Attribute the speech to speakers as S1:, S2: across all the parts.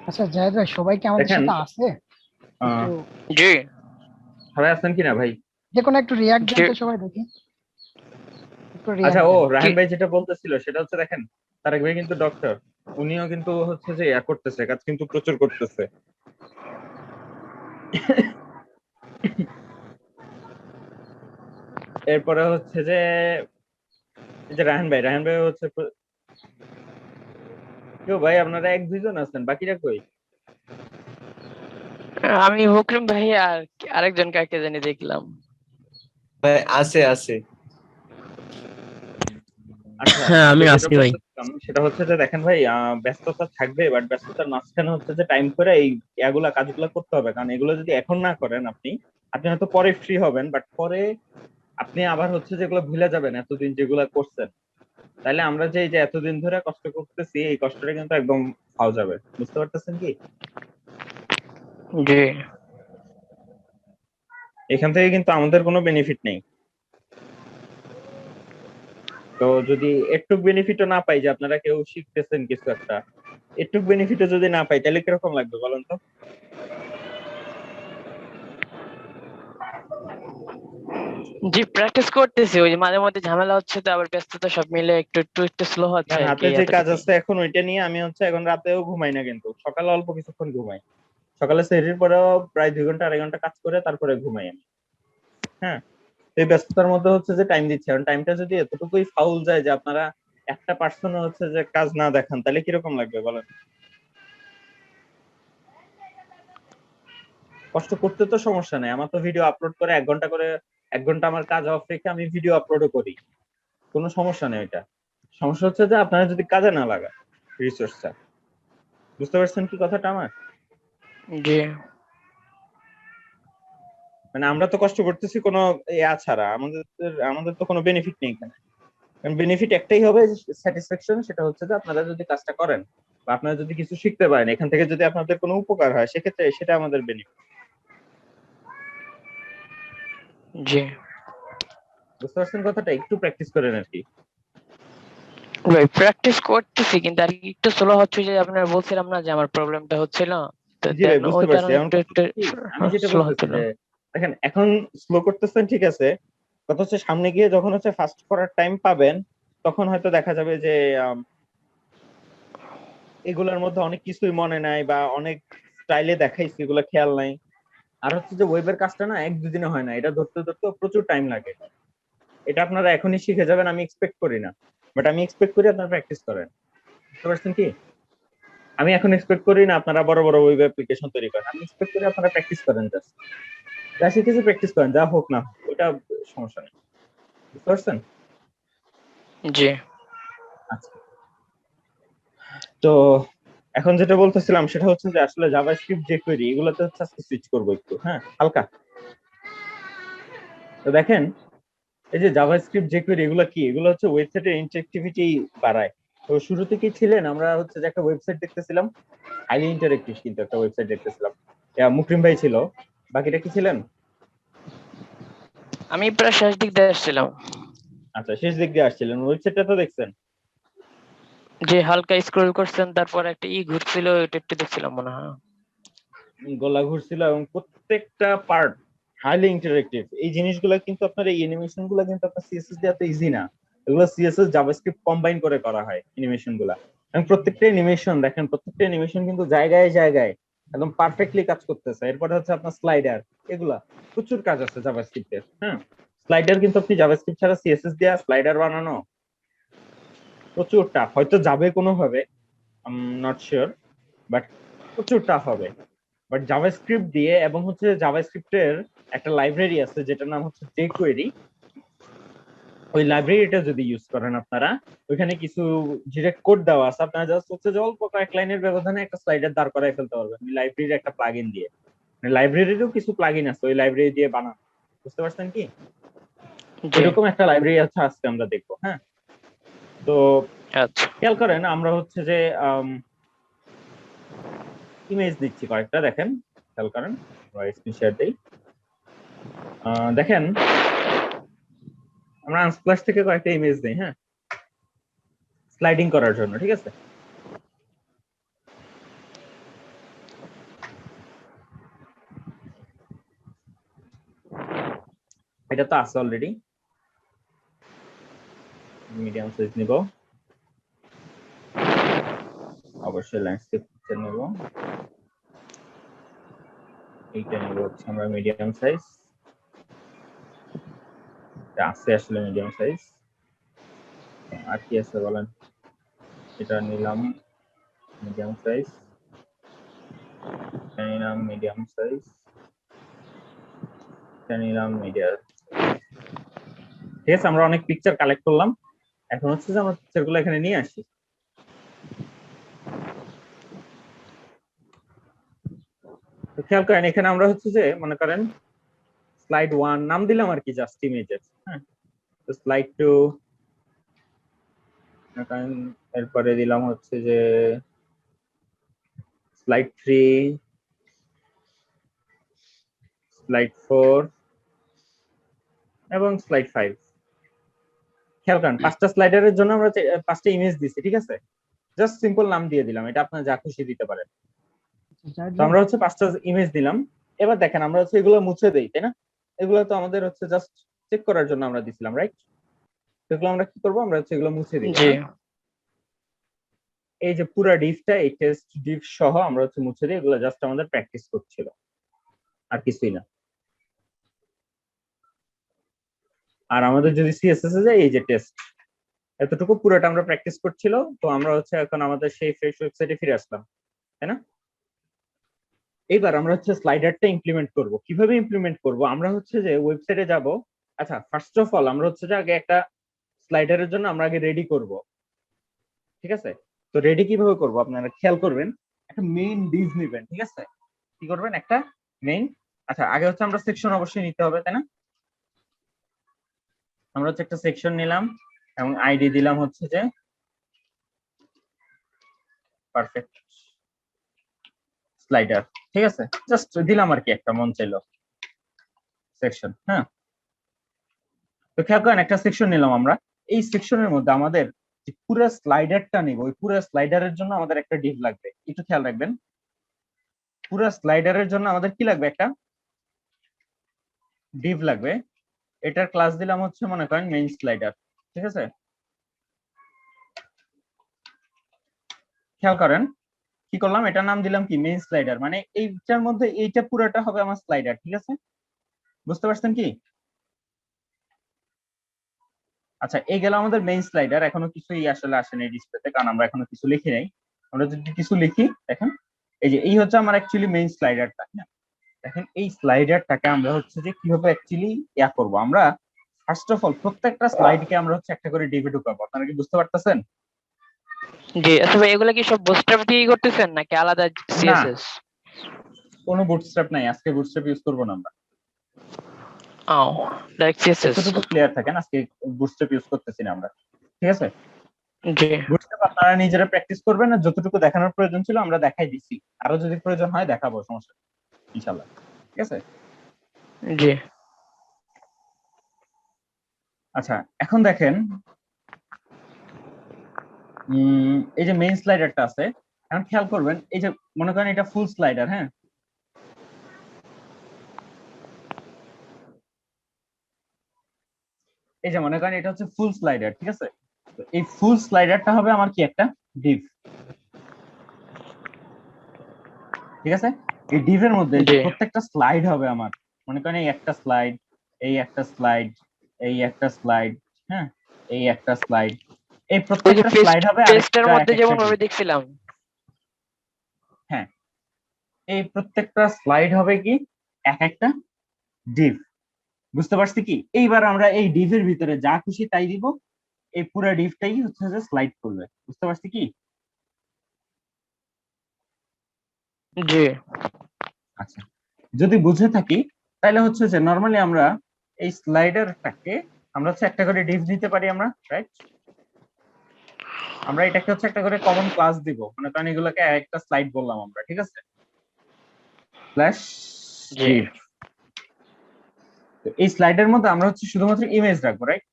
S1: আচ্ছা জাহেদ ভাই, সবাই কি আমাদের
S2: দেখেন
S1: সাথে আছে? একটু
S3: জি।
S2: সবাই আছেন কিনা ভাই?
S1: যে কোনো একটু রিয়াক্ট দেন
S3: জি।
S1: তো, সবাই দেখি একটু
S2: আচ্ছা,
S1: রিয়াক্ট
S2: ও
S1: দেন।
S3: কি?
S2: রায়হান ভাই যেটা বলতেছিল সেটা হচ্ছে, দেখেন তারেক ভাই কিন্তু ডক্টর, উনিও কিন্তু হচ্ছে যে ইয়া করতেছে, কাজ কিন্তু প্রচুর করতেছে। এরপরে হচ্ছে যে এই যে রায়হান ভাই হচ্ছে কেউ ভাই, আপনারা এক দুইজন আছেন, বাকিরা কই?
S3: আমি মুকরিম ভাই আর আরেকজন কাকে জানি দেখলাম।
S4: ভাই আছে আছে।
S2: আচ্ছা,
S5: হ্যাঁ,
S2: তো
S5: আমি
S2: যেটা
S5: আছি ভাই।
S2: বলতেছিলাম সেটা হচ্ছে যে দেখেন ভাই, ব্যস্ততা থাকবে, বাট ব্যস্ততার মাঝখানে হচ্ছে যে টাইম করে এই কাজগুলা করতে হবে, কারণ এগুলো যদি এখন না করেন আপনি আপনি হয়তো পরে ফ্রি হবেন, বাট পরে আপনি আবার হচ্ছে যেগুলো ভুলে যাবেন এতদিন যেগুলা করছেন। তাইলে আমরা যে এই যে এতদিন ধরে কষ্ট করতেছি, এই কষ্টটা কিন্তু একদম ফাও যাবে, বুঝতে পারতেছেন কি?
S3: জি।
S2: এখান থেকে কিন্তু আমাদের কোনো বেনিফিট নেই। তো যদি একটু বেনিফিটও না পাই, যে আপনারা কেউ শিখতেছেন কিছু একটা, একটু বেনিফিটও যদি না পাই, তাহলে কিরকম লাগবে বলেন তো?
S3: জি, প্র্যাকটিস করতেছি। ওই যে মাঝে মধ্যে ঝামেলা হচ্ছে, তো আবার ব্যস্ততা সব মিলে একটু একটু একটু স্লো হচ্ছে
S2: আমার
S3: আর কি,
S2: হাতে যে কাজ
S3: এতটুকুই।
S2: আছে এখন ওইটা নিয়ে আমি হচ্ছে এখন রাতেও ঘুমাই না, কিন্তু সকালে অল্প কিছুক্ষণ ঘুমাই। সকালে সেহরির পরেও প্রায় 2 ঘন্টা 2.5 ঘন্টা কাজ করে তারপরে ঘুমাই আমি। হ্যাঁ, এই ব্যস্ততার মধ্যে হচ্ছে যে টাইম দিচ্ছে, কারণ টাইমটা যদি এতটুকুই ফাউল যায় যে আপনারা একটা পার্সন হচ্ছে যে কাজ না দেখান, তাহলে কিরকম লাগবে বলেন? কষ্ট করতে তো সমস্যা নেই, আমার তো ভিডিও আপলোড করে 1 ঘন্টা করে, 1 ঘন্টা আমার কাজ অফ রেখে আমি ভিডিও আপলোডও করি, কোনো সমস্যা নেই এটা। সমস্যা হচ্ছে যে আপনারা যদি কাজে না লাগান রিসোর্সটা। বুঝতে পারছেন কি কথাটা আমার?
S3: জি।
S2: মানে আমরা তো কষ্ট করতেছি কোনো ছাড়া, আমাদের আমাদের তো কোনো বেনিফিট নেই এখানে। বেনিফিট একটাই হবে, স্যাটিসফ্যাকশন, সেটা হচ্ছে যে আপনারা যদি কাজটা করেন বা আপনারা যদি কিছু শিখতে পারেন, এখান থেকে যদি আপনাদের কোনো উপকার হয়, সেক্ষেত্রে সেটা আমাদের বেনিফিট।
S3: জি
S2: বুঝতে পারছেন কথাটা? একটু প্র্যাকটিস করেন আর কি।
S3: ভাই, প্র্যাকটিস করতেছি, কিন্তু আর কি একটু স্লো হচ্ছে। যে আপনার বলছিলাম না যে আমার প্রবলেমটা হচ্ছিল, তো
S2: জি ভাই,
S3: দেন
S2: বুঝতে
S3: ওই
S2: পারছি।
S3: কারণে
S2: এখন
S3: একটু
S2: কথা
S3: একটু
S2: হচ্ছে কি, আমি যেটা
S3: স্লো
S2: বলতেছি
S3: হচ্ছিল।
S2: যে দেখেন এখন স্লো করতেছেন ঠিক আছে, কথা হচ্ছে সামনে গিয়ে যখন হচ্ছে ফাস্ট করার টাইম পাবেন, তখন হয়তো দেখা যাবে যে এগুলোর মধ্যে অনেক কিছুই মনে নাই, বা অনেক স্টাইলে দেখাইছি এগুলো খেয়াল নাই। আর হচ্ছে যে ওয়েবের কাজটা না এক দুদিনে হয় না, এটা ধরতে ধরতে প্রচুর টাইম লাগে। এটা আপনারা এখনই শিখে যাবেন আমি এক্সপেক্ট করি না, বাট আমি এক্সপেক্ট করি আপনারা প্র্যাকটিস করেন। বুঝতে পারছেন কি? আমি এখন এক্সপেক্ট করি না আপনারা বড় বড় ওয়েব অ্যাপ্লিকেশন তৈরি করেন, আমি এক্সপেক্ট করি আপনারা প্র্যাকটিস করেন, জাস্ট যা শিখেছি প্র্যাকটিস করেন, যা হোক না হোক ওটা সমস্যা নেই। বুঝতে পারছেন?
S3: জি।
S2: আচ্ছা, তো এখন যেটা বলতেছিলাম সেটা হচ্ছে যে আসলে জাভাস্ক্রিপ্ট যে কোয়েরি এগুলোতে হচ্ছে আজকে সুইচ করবো একটু, হ্যাঁ, হালকা। তো দেখেন, এই যে জাভাস্ক্রিপ্ট যে কোয়েরি এগুলো কি, এগুলো হচ্ছে ওয়েবসাইটের ইন্টারেক্টিভিটি বাড়ায়। তো শুরু থেকেই ছিলেন আমরা হচ্ছে যে একটা ওয়েবসাইট দেখতেছিলাম, হাইলি ইন্টারেক্টিভ কিন্তু একটা ওয়েবসাইট দেখতেছিলাম, মুকরিম ভাই ছিল, বাকিটা কি ছিলেন?
S3: আমি প্রায় শেষ দিক দিয়ে আসছিলাম।
S2: আচ্ছা, শেষ দিক দিয়ে আসছিলেন, ওয়েবসাইটটা তো দেখছেন।
S3: যে হালকা স্ক্রল করছেন, তারপর একটা ঘুরছিল, ওটা একটু দেখছিলাম মনে হয়।
S2: গলা ঘুরছিল, এবং প্রত্যেকটা পার্ট হাইলি ইন্টারেক্টিভ। এই জিনিসগুলো কিন্তু আপনার এই অ্যানিমেশন গুলো কিন্তু আপনার সিএসএস দিয়ে এত ইজি না, এগুলো সিএসএস জাভাস্ক্রিপ্ট কম্বাইন করে করা হয় অ্যানিমেশন গুলা। এবং প্রত্যেকটা অ্যানিমেশন দেখেন, প্রত্যেকটা অ্যানিমেশন কিন্তু জায়গায় জায়গায় একদম পারফেক্টলি কাজ করতেছে। এরপরে হচ্ছে আপনার স্লাইডার, এগুলা প্রচুর কাজ আছে জাভাস্ক্রিপ্টের। হ্যাঁ, স্লাইডার কিন্তু আপনি জাভাস্ক্রিপ্ট ছাড়া সিএসএস দিয়ে স্লাইডার বানানো প্রচুর টাফ, হয়তো যাবে কোনো ভাবে, নট শিওর, বাট প্রচুর টাফ হবে। বাট জাভাস্ক্রিপ্ট দিয়ে, এবং হচ্ছে জাভাস্ক্রিপ্টের একটা লাইব্রেরি আছে যেটার নাম হচ্ছে jQuery, ওই লাইব্রেরিটা যদি ইউজ করেন আপনারা, ওইখানে কিছু ডিরেক্ট কোড দেওয়া আছে, আপনারা জাস্ট হচ্ছে যে অল্প কয়েক লাইনের ব্যবধানে একটা স্লাইডার দাঁড় করায় ফেলতে পারবেন ওই লাইব্রেরির একটা প্লাগইন দিয়ে। লাইব্রেরিরও কিছু প্লাগইন আছে ওই লাইব্রেরি দিয়ে বানানো। বুঝতে পারছেন কি?
S3: জি।
S2: ওইরকম একটা লাইব্রেরি আছে, আজকে আমরা দেখবো। হ্যাঁ, তো
S3: আচ্ছা।
S2: খেয়াল করেন, আমরা হচ্ছে যে ইমেজ দিচ্ছি কয়েকটা, দেখেন, খেয়াল করেন, স্ক্রিন শেয়ার দেই। দেখেন, আমরা আনস্প্লাশ থেকে কয়েকটা ইমেজ দিই, হ্যাঁ, স্লাইডিং করার জন্য, ঠিক আছে? এটা তো আছে অলরেডি। মিডিয়াম সাইজ নিব, অবশ্যই ল্যান্ডস্কেপ পিকচার নেব। এইটা নেব হচ্ছে আমরা মিডিয়াম সাইজ, এটা আছে আসলে মিডিয়াম সাইজ। আর কি আছে বলেন? এটা নিলাম মিডিয়াম সাইজ, এটা নিলাম মিডিয়াম সাইজ, এটা নিলাম মিডিয়াম। ঠিক আছে, আমরা অনেক পিকচার কালেক্ট করলাম, এখন হচ্ছে যে আমরা পিকচারগুলো এখানে নিয়ে আসি। তো খেয়াল করেন এখানে আমরা হচ্ছে যে মনে করেন স্লাইড 1 নাম দিলাম আর কি, জাস্ট ইমেজের। হ্যাঁ, তো স্লাইড 2 এরপরে দিলাম হচ্ছে যে স্লাইড 3, স্লাইড 4 এবং স্লাইড 5। খেয়াল করেন 5টা স্লাইডারের জন্য আমরা 5টা ইমেজ দিছি, ঠিক আছে? জাস্ট সিম্পল নাম দিয়ে দিলাম, এটা আপনারা যা খুশি দিতে পারেন। তো আমরা হচ্ছে 5টা ইমেজ দিলাম। এবার দেখেন আমরা হচ্ছে এগুলো মুছে দেই, তাই না? এগুলো তো আমাদের হচ্ছে জাস্ট চেক করার জন্য আমরা দিছিলাম, রাইট? এগুলো আমরা কি করব, আমরা হচ্ছে এগুলো মুছে দিব।
S3: জি
S2: এই যে পুরো ডিভটা, এই টেস্ট ডিভ সহ আমরা হচ্ছে মুছে দিই, এগুলো জাস্ট আমাদের প্র্যাকটিস করছিল, আর কিছুই না। আর আমাদের যদি সিএসএস এ যায়, এই যে টেস্ট, এতটুকু পুরোটা আমরা প্র্যাকটিস করছিল। তো আমরা হচ্ছে এখন আমাদের সেই ফ্রেশ ওয়েবসাইটে ফিরে আসলাম, তাই না? এইবার আমরা হচ্ছে স্লাইডারটা ইমপ্লিমেন্ট করব। কিভাবে ইমপ্লিমেন্ট করব? আমরা হচ্ছে যে ওয়েবসাইটে যাব। আচ্ছা, ফার্স্ট অফ অল আমরা হচ্ছে যে আগে একটা স্লাইডারের জন্য আমরা আগে রেডি করব, ঠিক আছে? তো রেডি কিভাবে করব আপনারা খেয়াল করবেন। একটা মেইন ডিভ নেবেন, ঠিক আছে? কি করবেন? একটা মেইন। আচ্ছা, আগে হচ্ছে আমরা সেকশন অবশ্যই নিতে হবে, তাই না? আমরা হচ্ছে একটা সেকশন নিলাম এবং আইডি দিলাম হচ্ছে যে পারফেক্ট স্লাইডার, ঠিক আছে? জাস্ট দিলাম আর কি, একটা মন চাইলো সেকশন। হ্যাঁ, তো খেয়াল করেন একটা সেকশন নিলাম আমরা। এই সেকশনের মধ্যে আমাদের যে পুরো স্লাইডারটা নিব, ওই পুরো স্লাইডারের জন্য আমাদের একটা ডিভ লাগবে। একটু খেয়াল রাখবেন, পুরো স্লাইডারের জন্য আমাদের কি লাগবে? একটা ডিভ লাগবে। এটার ক্লাস দিলাম হচ্ছে মনে করেন মেইন স্লাইডার, ঠিক আছে? খেয়াল করেন কি করলাম, এটার নাম দিলাম কি? Main slider. মানে এইটার মধ্যে এইটা পুরোটা হবে আমার স্লাইডার, ঠিক আছে? বুঝতে পারছেন কি? আচ্ছা, এই গেল আমাদের মেইন স্লাইডার। এখনো কিছুই আসলে আসেনি ডিসপ্লেতে, কারণ আমরা এখনো কিছু লিখি নাই। আমরা যদি কিছু লিখি, দেখেন এই যে এই হচ্ছে আমার অ্যাকচুয়ালি মেইন স্লাইডারটা। দেখেন এই স্লাইডারটাকে আমরা হচ্ছে যে কিভাবে অ্যাকচুয়ালি ইয়া করব। আমরা ফার্স্ট অফ অল প্রত্যেকটা স্লাইডকে আমরা হচ্ছে একটা করে ডিভে ঢুকাবো। আপনারা কি বুঝতে পারতেছেন?
S3: জি আচ্ছা ভাই, এগুলা কি সব বুটস্ট্র্যাপ দিয়েই করতেছেন নাকি আলাদা
S2: না,
S3: সিএসএস?
S2: কোনো বুটস্ট্র্যাপ নাই, আজকে বুটস্ট্র্যাপ ইউজ করবো না আমরা।
S3: ও, ডাইরেক্ট সিএসএস।
S2: এতটুকু ক্লিয়ার থাকেন, আজকে বুটস্ট্র্যাপ ইউজ করতেছি না আমরা, ঠিক আছে?
S3: জি
S2: বুটস্ট্র্যাপ আপনারা নিজেরা প্র্যাকটিস করবেন, না যতটুকু দেখানোর প্রয়োজন ছিল আমরা দেখাই দিছি, আরো যদি প্রয়োজন হয় দেখাবো, সমস্যা নেই, ইনশাআল্লাহ, ঠিক আছে?
S3: জি
S2: আচ্ছা, এখন দেখেন এই যে মেইন স্লাইডারটা আছে, এখন খেয়াল করবেন এই যে মনে করেন এটা ফুল স্লাইডার। হ্যাঁ, এই যে মনে করেন এটা হচ্ছে ফুল স্লাইডার, ঠিক আছে? তো এই ফুল স্লাইডারটা হবে আমার কি? একটা ডিভ, ঠিক আছে? এই ডিভের মধ্যে
S3: জি
S2: প্রত্যেকটা স্লাইড হবে আমার, মনে করেন এই একটা স্লাইড, এই একটা স্লাইড, এই একটা স্লাইড, হ্যাঁ, এই একটা স্লাইড, এই
S3: ওই যে
S2: প্রত্যেকটা স্লাইড হবে
S3: পেস্টের
S2: আরেকটা এক
S3: মধ্যে
S2: একটা
S3: যেমন ভাবে
S2: ডিভ।
S3: দেখছিলাম।
S2: হ্যাঁ, এই প্রত্যেকটা স্লাইড হবে কি? এক একটা ডিভ। বুঝতে পারছি কি? এইবার আমরা এই ডিভের ভিতরে যা খুশি তাই দিব, এই পুরো ডিভটাই হচ্ছে যে স্লাইড করবে। বুঝতে পারছি কি?
S3: জি
S2: আচ্ছা, যদি বুঝে থাকি তাহলে হচ্ছে যে নরমালি আমরা এই স্লাইডারটাকে আমরা হচ্ছে একটা করে ডিভ দিতে পারি আমরা, রাইট? আমরা এটাকে হচ্ছে একটা করে কমন ক্লাস দিব, মানে কারণ এগুলোকে একটা স্লাইড বললাম আমরা, ঠিক আছে? স্ল্যাশ
S3: জি
S2: ডিভ। তো এই স্লাইডের মধ্যে আমরা হচ্ছে শুধুমাত্র ইমেজ রাখবো, রাইট?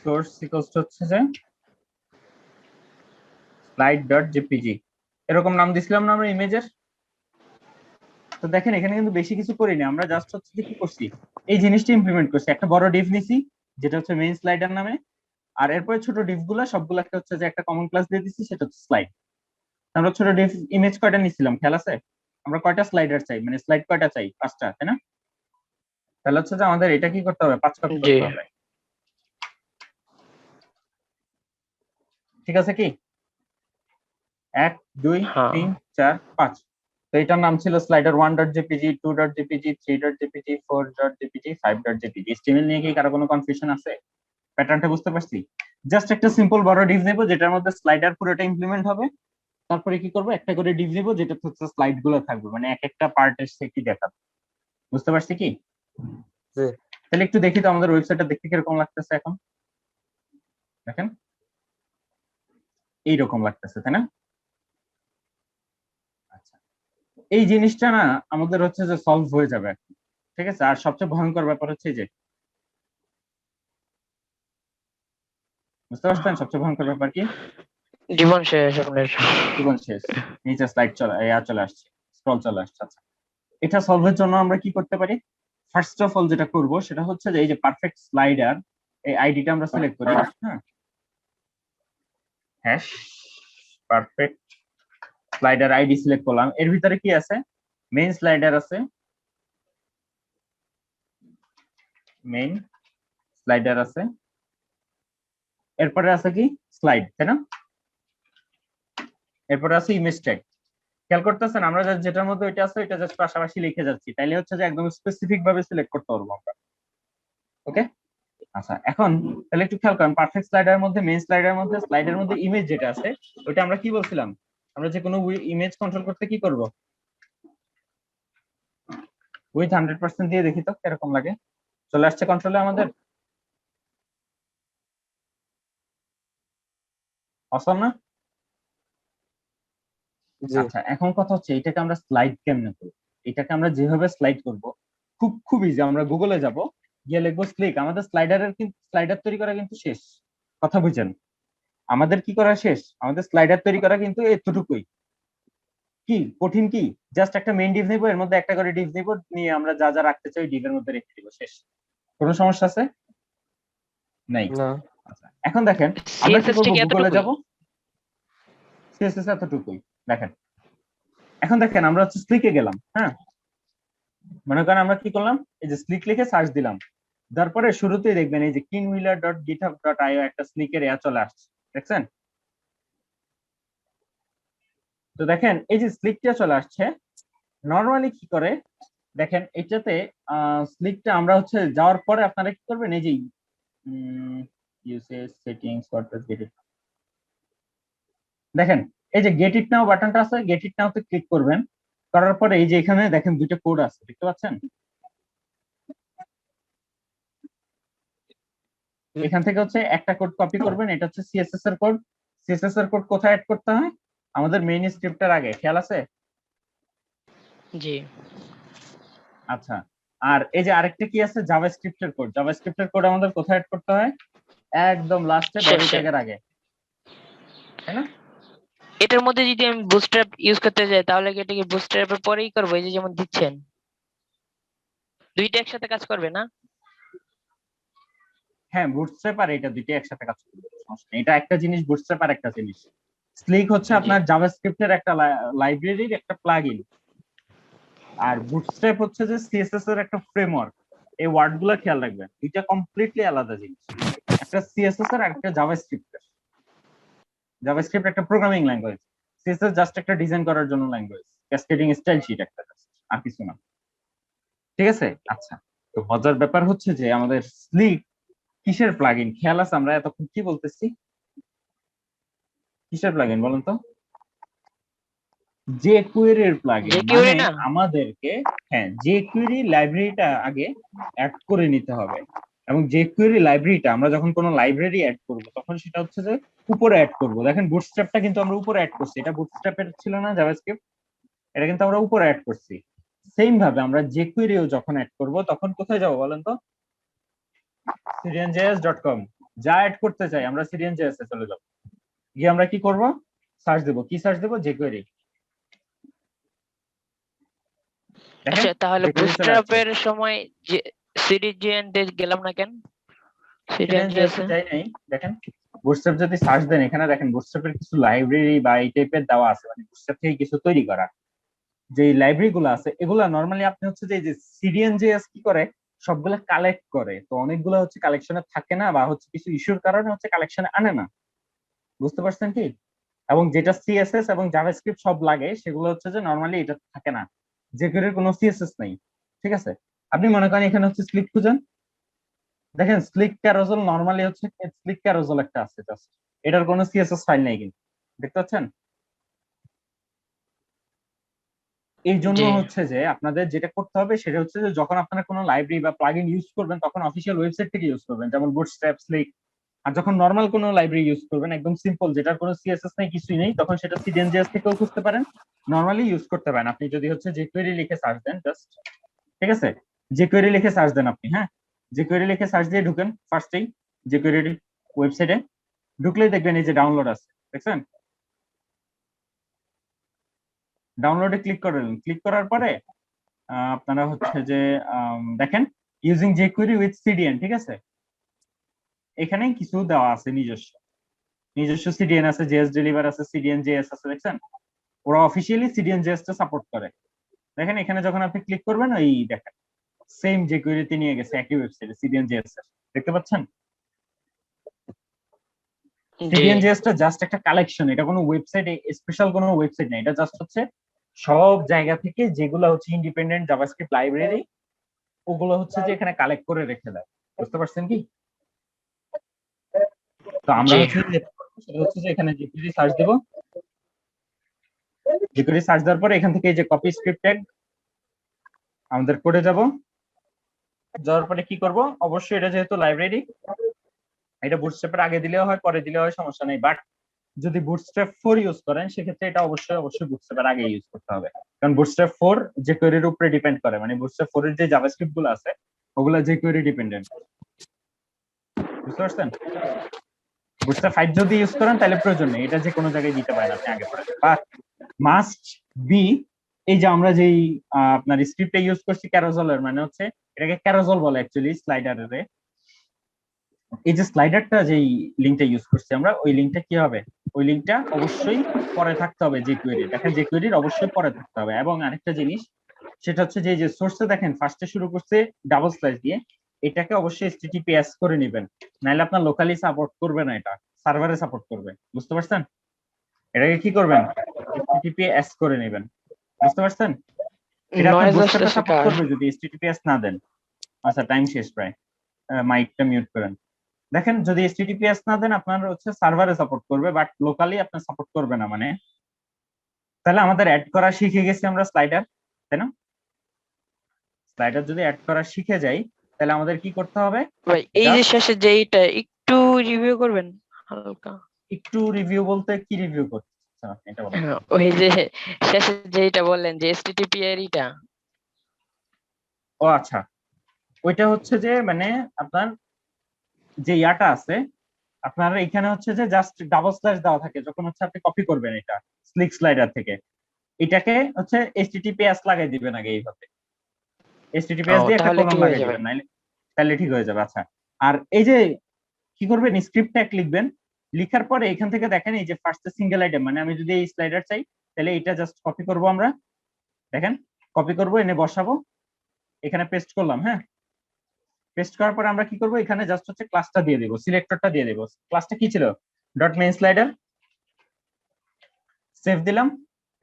S2: সোর্স ইকুয়ালস টু হচ্ছে যে slide.jpg, এরকম নাম দিছিলাম না আমরা ইমেজের? তো দেখেন এখানে কিন্তু বেশি কিছু করিনি, আমরা জাস্ট হচ্ছে যে কি করছি, এই জিনিসটা ইমপ্লিমেন্ট করছি। একটা বড় ডিভ নিছি যেটা হচ্ছে মেইন স্লাইডার নামে, আর এরপরে ছোট ডিভ গুলা সবগুলাকে হচ্ছে যে একটা কমন ক্লাস দিয়ে দিচ্ছি, সেটা হচ্ছে স্লাইড। আমরা ছোট ডিভ ইমেজ কয়টা নিছিলাম খেয়াল আছে? আমরা কয়টা স্লাইডার চাই, মানে স্লাইড কয়টা চাই? 5টা, তাই না? তাহলে হচ্ছে যে আমাদের এটা কি করতে হবে, 5 কপি
S3: জি
S2: করতে হবে। ঠিক আছে কি? 1 2
S3: হ্যাঁ
S2: 3 4 5। তো এটার নাম ছিল slider 1.jpg, 2.jpg, 3.jpg, 4.jpg, 5.jpg। HTML নিয়ে কি কারো কোনো কনফিউশন আছে? প্যাটার্নটা বুঝতে পারছি? জাস্ট একটা সিম্পল বড় ডিভ নেব যেটার মধ্যে স্লাইডার পুরোটা ইমপ্লিমেন্ট হবে। তারপরে কি করব, একটা করে ডিভ নেব যেটা হচ্ছে স্লাইড গুলো থাকবে, মানে এক একটা পার্টের সে কি দেখাবে। বুঝতে পারছি কি?
S4: জি।
S2: তাহলে একটু দেখি তো আমাদের ওয়েবসাইটটা দেখতে কিরকম লাগতেছে এখন। দেখেন এইরকম লাগতেছে, তাই না? আচ্ছা, এই জিনিসটা না আমাদের হচ্ছে যে সলভ হয়ে যাবে এখন। ঠিক আছে, আর সবচেয়ে ভয়ঙ্কর ব্যাপার হচ্ছে যে, বুঝতে পারছেন সবচেয়ে ভয়ঙ্কর ব্যাপার কি?
S3: জীবন শেষ আপনার।
S2: জীবন শেষ। নিচে স্লাইড চলে আসছে, স্ক্রল চলে আসছে। আচ্ছা, এটা সলভের জন্য আমরা কি করতে পারি? ফার্স্ট অফ অল যেটা করব সেটা হচ্ছে যে এই যে পারফেক্ট স্লাইডার, এই আইডিটা আমরা সিলেক্ট করি। হ্যাঁ, hash perfect slider ID select করলাম। এর ভিতরে কি আছে? মেইন স্লাইডার আছে, মেইন স্লাইডার আছে, এরপরে আছে কি স্লাইড, তাই না? এরপরে আছে ইমেজ ট্যাগ। খেয়াল করতেছেন আমরা যেটার মধ্যে ওইটা আছে ওইটা জাস্ট পাশাপাশি লিখে যাচ্ছি, তাইলে হচ্ছে যে একদম স্পেসিফিক ভাবে সিলেক্ট করতে পারবো আমরা। ওকে, আচ্ছা এখন তাহলে একটু খেয়াল করেন, পারফেক্ট স্লাইডারের মধ্যে মেইন স্লাইডারের মধ্যে স্লাইডের মধ্যে ইমেজ যেটা আছে ওইটা আমরা কি বলছিলাম? আমরা যে কোনো ইমেজ কন্ট্রোল করতে কি করব? উইথ 100% দিয়ে দেখি তো কিরকম লাগে। চলে আসছে কন্ট্রোলে আমাদের, অসম না?
S4: জি।
S2: আচ্ছা, এখন কথা হচ্ছে এটাকে আমরা স্লাইড কেমনে করব? এটাকে আমরা যেভাবে স্লাইড করব খুব ইজি। আমরা গুগলে যাব, গিয়ে লিখবো স্লিক। আমাদের স্লাইডারের কিন্তু স্লাইডার তৈরি করা কিন্তু শেষ। কথা বুঝেন? আমাদের কি করা শেষ? আমাদের স্লাইডার তৈরি করা কিন্তু এতটুকুই। কি কঠিন কি? জাস্ট একটা মেইন ডিভ নিব, এর মধ্যে একটা করে ডিভ নিব, নিয়ে আমরা যা যা রাখতে চাই ডিভের মধ্যে রেখে দিব, শেষ। কোনো সমস্যা আছে? নাই।
S4: না।
S2: আচ্ছা, এখন দেখেন আমরা কি
S3: সিএসএস
S2: করব,
S3: ঠিক
S2: গুগলে
S3: এতটুকুই।
S2: যাব, সিএসএস এতটুকুই। দেখেন এখন দেখেন আমরা হচ্ছে স্লিকে গেলাম। হ্যাঁ, মনে করেন আমরা কি করলাম, এই যে স্লিক লিখে সার্চ দিলাম, তারপরে শুরুতেই দেখবেন এই যে kinwheeler.github.io একটা স্লিকের এয়া চলে আসছে, দেখছেন? তো দেখেন এই যে স্লিকটা চলে আসছে। নরমালি কি করে দেখেন, এটাতে স্লিকটা আমরা হচ্ছে যাওয়ার পরে আপনারা কি করবেন, এই যে usage settings WordPress get it, দেখেন এই যে গেট ইট নাও বাটনটা আছে, গেট ইট নাও তে ক্লিক করবেন। করার পরে এই যে এখানে দেখেন দুইটা কোড আছে, দেখতে পাচ্ছেন? এখান থেকে হচ্ছে একটা কোড কপি করবেন, এটা হচ্ছে সিএসএস এর কোড। সিএসএস এর কোড কোথায় অ্যাড করতে হয়? আমাদের মেইন স্ক্রিপ্টের আগে, খেয়াল আছে?
S3: জি
S2: আচ্ছা, আর এই যে আরেকটা কি আছে, জাভাস্ক্রিপ্টের কোড। জাভাস্ক্রিপ্টের কোড আমাদের কোথায় অ্যাড করতে হয়? একদম লাস্টে বডি
S3: শেষে।
S2: ট্যাগের আগে, তাই না?
S3: এটার মধ্যে যদি আমি বুটস্ট্র্যাপ ইউজ করতে যাই তাহলে কি এটাকে বুটস্ট্র্যাপের পরেই করবো, এই যে যেমন দিচ্ছেন দুইটা একসাথে কাজ করবে না?
S2: হ্যাঁ, বুটস্ট্র্যাপ আর এটা দুইটা একসাথে কাজ করবে, সমস্যা নেই। এটা একটা জিনিস বুটস্ট্র্যাপ, আর একটা জিনিস স্লিক হচ্ছে
S3: জি
S2: আপনার জাভাস্ক্রিপ্টের একটা লাইব্রেরির একটা প্লাগইন। আর বুটস্ট্র্যাপ হচ্ছে যে সিএসএস এর একটা ফ্রেমওয়ার্ক। এই ওয়ার্ড গুলা খেয়াল রাখবেন, দুইটা কমপ্লিটলি আলাদা জিনিস। একটা সিএসএস আর একটা জাভাস্ক্রিপ্ট। জাভাস্ক্রিপ্ট একটা প্রোগ্রামিং ল্যাঙ্গুয়েজ, সিএসএস জাস্ট একটা ডিজাইন করার জন্য ল্যাঙ্গুয়েজ, ক্যাসকেডিং স্টাইল শিট একটা just, আর কিছু না। ঠিক আছে, আচ্ছা। তো মজার ব্যাপার হচ্ছে যে আমাদের স্লিক কিসের প্লাগইন, খেয়াল আছে আমরা এতক্ষণ কি বলতেছি? কিসের প্লাগইন বলুন তো? jQuery এর প্লাগইন।
S3: jQuery
S2: মানে
S3: না?
S2: আমাদেরকে, হ্যাঁ, jQuery লাইব্রেরিটা আগে অ্যাড করে নিতে হবে। এবং jQuery লাইব্রেরিটা আমরা যখন কোনো লাইব্রেরি অ্যাড করব তখন সেটা হচ্ছে যে উপরে অ্যাড করব। দেখেন বুটস্ট্র্যাপটা কিন্তু আমরা উপরে অ্যাড করছি, এটা বুটস্ট্র্যাপের ছিল না জাভাস্ক্রিপ্ট, এটা কিন্তু আমরা উপরে অ্যাড করছি। সেম ভাবে আমরা jQuery ও যখন অ্যাড করব তখন কোথায় যাব বলেন তো? syrianjs.com। যা অ্যাড করতে চাই আমরা syrianjs এ চলে যাব, গিয়ে আমরা কি করব, সার্চ দেব। কি সার্চ দেব? jQuery। দেখেন
S3: আচ্ছা তাহলে
S2: jQuery চলে আসছে।
S3: বুটস্ট্র্যাপের সময় যে সিডিজিএন গেলাম না কেন?
S2: সিডিএন জেএস যাই নাই। দেখেন বুটস্ট্র্যাপ যদি সার্চ দেন এখানে দেখেন বুটস্ট্র্যাপের কিছু লাইব্রেরি বা এই টাইপের দেওয়া আছে, মানে বুটস্ট্র্যাপ থেকে কিছু তৈরি করা যে লাইব্রেরি গুলো আছে এগুলা নরমালি আপনি হচ্ছে যে সিডিএন জেএস কি করে সবগুলা কালেক্ট করে, তো অনেকগুলো হচ্ছে কালেকশনে থাকে না বা হচ্ছে কিছু ইস্যুর কারণে হচ্ছে কালেকশনে আনে না, বুঝতে পারছেন কি? এবং যেটা সিএসএস এবং জাভাস্ক্রিপ্ট সব লাগে সেগুলো হচ্ছে যে নরমালি এটা থাকে না, jQuery কোনো সিএসএস নেই। ঠিক আছে, আপনি মনে করেন এখানে হচ্ছে স্লিক খুঁজেন, দেখেন স্লিক ক্যারোজেল নরমালি হচ্ছে স্লিক ক্যারোজেল একটা আছে জাস্ট, এটার কোনো সিএসএস ফাইল নেই কিন্তু, দেখতে পাচ্ছেন? এই জন্য
S3: জি
S2: হচ্ছে যে আপনাদের যেটা করতে হবে সেটা হচ্ছে যে যখন আপনারা কোনো লাইব্রেরি বা প্লাগইন ইউজ করবেন তখন অফিসিয়াল ওয়েবসাইট থেকে ইউজ করবেন, যেমন বুটস্ট্র্যাপ, স্লিক। আর যখন নর্মাল কোনো লাইব্রেরি ইউজ করবেন একদম সিম্পল যেটার কোনো সিএসএস নেই কিছুই নেই, তখন সেটা সিডিএনজেএস থেকেও খুঁজতে পারেন, নর্মালি ইউজ করতে পারেন। আপনি যদি হচ্ছে jQuery লিখে সার্চ দেন জাস্ট, ঠিক আছে, jQuery লিখে সার্চ দেন আপনি, হ্যাঁ, jQuery লিখে সার্চ দিয়ে ঢুকেন ফার্স্টেই jQuery ওয়েবসাইটে, ঢুকলেই দেখবেন এই যে ডাউনলোড আছে, দেখছেন? ডাউনলোডে ক্লিক করলেন, ক্লিক করার পরে আপনারা হচ্ছে যে দেখেন ইউজিং jQuery উইথ সিডিএন, ঠিক আছে, এখানে কিছু দেওয়া আছে নিজস্ব নিজস্ব সিডিএন আছে, জেএস ডেলিভার আছে, সিডিএন জেএস আছে, দেখছেন? ওরা অফিসিয়ালি সিডিএন জেএস টা সাপোর্ট করে। দেখেন এখানে যখন আপনি ক্লিক করবেন ওই দেখেন সেম jQuery তে নিয়ে গেছে একই ওয়েবসাইটে সিডিএন জেএস এর, দেখতে পাচ্ছেন?
S3: জি
S2: সিডিএন জেএস টা জাস্ট একটা কালেকশন, এটা কোনো ওয়েবসাইট, স্পেশাল কোনো ওয়েবসাইট না, এটা জাস্ট হচ্ছে সব জায়গা থেকে যেগুলো হচ্ছে ইন্ডিপেন্ডেন্ট জাভাস্ক্রিপ্ট লাইব্রেরি ওগুলো হচ্ছে যে এখানে কালেক্ট করে রেখে দেয়, বুঝতে পারছেন কি? তো আমরা
S3: জি
S2: হচ্ছে যে সেটা হচ্ছে যে এখানে jQuery সার্চ দেব, jQuery সার্চ দেওয়ার পরে এখান থেকে এই যে কপি স্ক্রিপ্ট ট্যাগ আমাদের কোডে যাব, যাওয়ার পরে কি করব, অবশ্যই এটা যেহেতু লাইব্রেরি এটা বুটস্ট্র্যাপের আগে দিলেও হয় পরে দিলেও হয় সমস্যা নেই, বাট যদি বুটস্ট্র্যাপ 4 ইউজ করেন সেক্ষেত্রে এটা অবশ্যই বুটস্ট্র্যাপের আগে ইউজ করতে হবে, কারণ বুটস্ট্র্যাপ 4 jQuery এর উপরে ডিপেন্ড করে, মানে বুটস্ট্র্যাপ 4 এর যে জাভাস্ক্রিপ্ট গুলো আছে ওগুলো jQuery ডিপেন্ডেন্ট, বুঝতে পারছেন? বুটস্ট্র্যাপ 5 যদি ইউজ করেন তাহলে প্রয়োজন নেই, এটা যে কোনো জায়গায় দিতে পারেন আপনি আগে পরে, বাট মাস্ট বি এই যে আমরা যেই আপনার স্ক্রিপ্টে ইউজ করছি ক্যারোজেলের, মানে হচ্ছে এটাকে ক্যারোজেল বলে অ্যাকচুয়ালি স্লাইডারে, এই যে স্লাইডারটা যেই লিঙ্কটা ইউজ করছি আমরা ওই লিঙ্কটা কি হবে, ওই লিঙ্কটা অবশ্যই পরে থাকতে হবে jQuery, দেখেন jQuery অবশ্যই পরে থাকতে হবে। এবং আরেকটা জিনিস সেটা হচ্ছে যে এই যে সোর্সে দেখেন ফার্স্টে শুরু করছে ডাবল স্ল্যাশ দিয়ে, এটাকে অবশ্যই https করে নেবেন, নাহলে আপনার লোকালি সাপোর্ট করবে না, এটা সার্ভারে সাপোর্ট করবে, বুঝতে পারছেন? এটাকে কি করবেন, https করে নেবেন, বুঝতে পারছেন? এটা আপনার
S3: নয়েজ
S2: বুটস্ট্র্যাপে
S3: আসতেছে
S2: সাপোর্ট
S3: কার?
S2: করবে যদি https না দেন। আচ্ছা টাইম শেষ প্রায়, মাইকটা মিউট করেন। দেখেন যদি https না দেন আপনার হচ্ছে সার্ভারে সাপোর্ট করবে, বাট লোকালি আপনার সাপোর্ট করবে না, মানে তাহলে আমাদের অ্যাড করা শিখে গেছি আমরা স্লাইডার, তাই না? স্লাইডার যদি অ্যাড করা শিখে যাই তাহলে আমাদের কি করতে হবে,
S3: ভাই এই যে শেষে যে এইটা একটু রিভিউ করবেন হালকা।
S2: একটু রিভিউ বলতে কি রিভিউ করতে চাচ্ছেন আপনি এটা বলেন?
S3: হ্যাঁ, ওই যে শেষে যেটা বললেন যে এসটিটিপি এর এটা।
S2: ও আচ্ছা, ওইটা হচ্ছে যে মানে আপনার যে ইয়াটা আছে আপনার এখানে হচ্ছে যে জাস্ট ডাবল স্ল্যাশ দেওয়া থাকে যখন হচ্ছে আপনি কপি করবেন এটা স্লিক স্লাইডার থেকে, এটাকে হচ্ছে https লাগাই দিবেন আগে এইভাবে, https
S3: ও
S2: দিয়ে একটা
S3: তাহলে
S2: কলম
S3: ঠিক হয়ে
S2: লাগাই
S3: যাবে।
S2: দিবেন, নাইলে তাহলে ঠিক হয়ে যাবে। আচ্ছা, আর এই যে কি করবেন, স্ক্রিপ্ট ট্যাগ লিখবেন, লিখার পরে এখান থেকে দেখেন এই যে ফার্স্ট সিঙ্গেল আইটেম, মানে আমি যদি এই স্লাইডার চাই তাহলে এটা জাস্ট কপি করব আমরা, দেখেন কপি করব এনে বসাবো, এখানে পেস্ট করলাম, হ্যাঁ, পেস্ট করার পরে আমরা কি করব, এখানে জাস্ট হচ্ছে ক্লাসটা দিয়ে দেব, সিলেক্টরটা দিয়ে দেব, ক্লাসটা কি ছিল ডট মেইন স্লাইডার, সেভ দিলাম।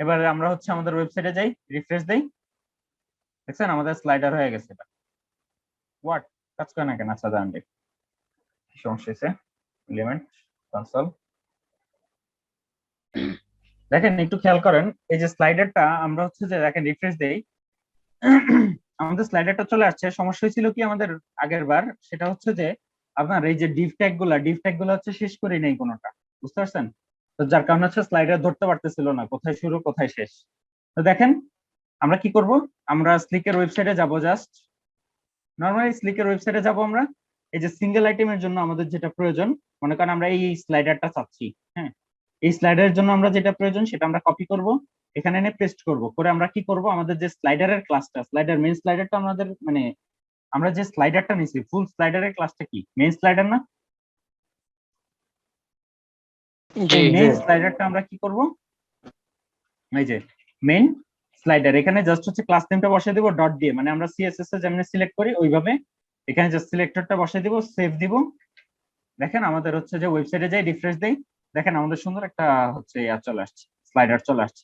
S2: এবার আমরা হচ্ছে আমাদের ওয়েবসাইটে যাই, রিফ্রেশ দেই, দেখছেন আমাদের স্লাইডার হয়ে গেছে, এটা হোয়াট কাজ করে না কেন, আচ্ছা দাঁড়ান দেখি কি সমস্যা হয়েছে, এলিমেন্ট কনসোল, দেখেন একটু খেয়াল করেন এই যে স্লাইডারটা আমরা হচ্ছে যে দেখেন রিফ্রেশ দেই আমাদের স্লাইডারটা চলে আসছে। সমস্যা হয়েছিল কি আমাদের আগের বার, সেটা হচ্ছে যে আপনার এই যে ডিভ ট্যাগ গুলা হচ্ছে শেষ করি নাই কোনোটা, বুঝতে পারছেন? তো যার কারণে হচ্ছে স্লাইডার ধরতে পারতেছিল না কোথায় শুরু কোথায় শেষ। তো দেখেন আমরা কি করব, আমরা স্লিকের ওয়েবসাইটে যাব, জাস্ট নরমালি স্লিকের ওয়েবসাইটে যাব আমরা, এই যে সিঙ্গেল আইটেমের জন্য আমাদের যেটা প্রয়োজন, মনে করেন আমরা এই স্লাইডারটা চাচ্ছি, হ্যাঁ, এই স্লাইডারের জন্য আমরা যেটা প্রয়োজন সেটা আমরা কপি করব, এখানে এনে পেস্ট করব, করে আমরা কি করব, আমাদের যে স্লাইডারের ক্লাসটা, স্লাইডার মেইন স্লাইডারটা আমাদের মানে আমরা যে স্লাইডারটা নিছি ফুল স্লাইডারের ক্লাসটা কি মেইন স্লাইডার না?
S3: জি
S2: এই মেইন স্লাইডারটা আমরা কি করব, এই যে মেইন স্লাইডার, এখানে জাস্ট হচ্ছে ক্লাস নেমটা বসিয়ে দিব ডট দিয়ে, মানে আমরা সিএসএস এ যেমন সিলেক্ট করি ওইভাবে এখানে জাস্ট সিলেক্টরটা বসিয়ে দিব, সেভ দিব। দেখেন আমাদের হচ্ছে যে ওয়েবসাইটে যাই রিফ্রেশ দেই, দেখেন আমাদের সুন্দর একটা হচ্ছে ইয়া চলে আসছে, স্লাইডার চলে আসছে,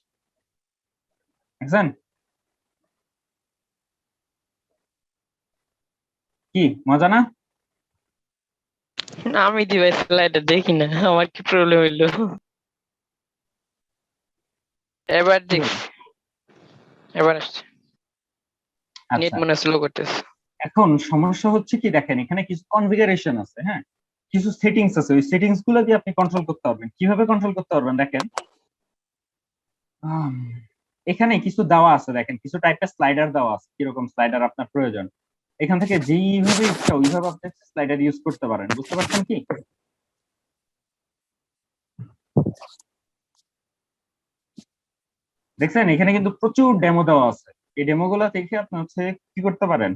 S2: দেখছেন কি মজা না?
S3: না, আমি দি ভাই স্লাইডার দেখি না, আমার কি প্রবলেম হইলো? এবার দেখছি, এবার আসছে। নেট
S2: আচ্ছা,
S3: মনে স্লো করতেছে।
S2: এখন সমস্যা হচ্ছে কি, দেখেন এখানে কিছু কনফিগারেশন আছে, হ্যাঁ কিছু সেটিংস আছে, ওই সেটিংস গুলো দিয়ে আপনি কন্ট্রোল করতে পারবেন। কিভাবে কন্ট্রোল করতে পারবেন দেখেন, আম, এখানে কিছু দেওয়া আছে, দেখেন কিছু টাইপের স্লাইডার দেওয়া আছে, কিরকম স্লাইডার আপনার প্রয়োজন এখান থেকে যেইভাবে ইচ্ছা ওইভাবে আপনি স্লাইডার ইউজ করতে পারেন, বুঝতে পারছেন কি? দেখছেন এখানে কিন্তু প্রচুর ডেমো দেওয়া আছে, এই ডেমো গুলো দেখে আপনি হচ্ছে কি করতে পারেন,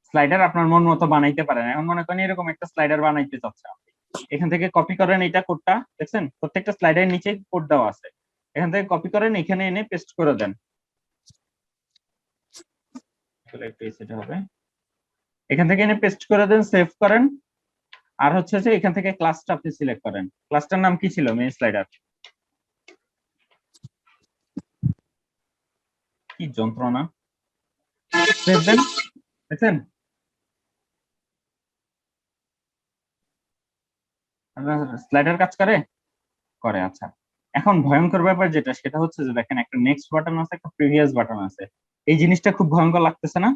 S2: স্লাইডার আপনার মন মতো বানাইতে পারেন। এখন মনে করেন এরকম একটা স্লাইডার বানাইতে চাচ্ছে আপনি, এখান থেকে কপি করেন, এটা কোডটা দেখছেন প্রত্যেকটা স্লাইডারের নিচে কোড দেওয়া আছে, এখান থেকে কপি করেন এখানে এনে পেস্ট করে দেন, সেটা হবে, এখান থেকে এনে পেস্ট করে দেন, সেভ করেন। আর হচ্ছে যে এখান থেকে ক্লাসটা আপনি সিলেক্ট করেন, ক্লাসটার নাম কি ছিল, মেইন স্লাইডার, কি যন্ত্রণা, সেভ দেন, দেখছেন স্লাইডার কাজ করে করে। আচ্ছা, এখন ভয়ঙ্কর ব্যাপার যেটা সেটা হচ্ছে যে দেখেন একটা নেক্সট বাটন আছে, একটা প্রিভিয়াস বাটন আছে, এই জিনিসটা খুব ভয়ঙ্কর লাগতেছে না?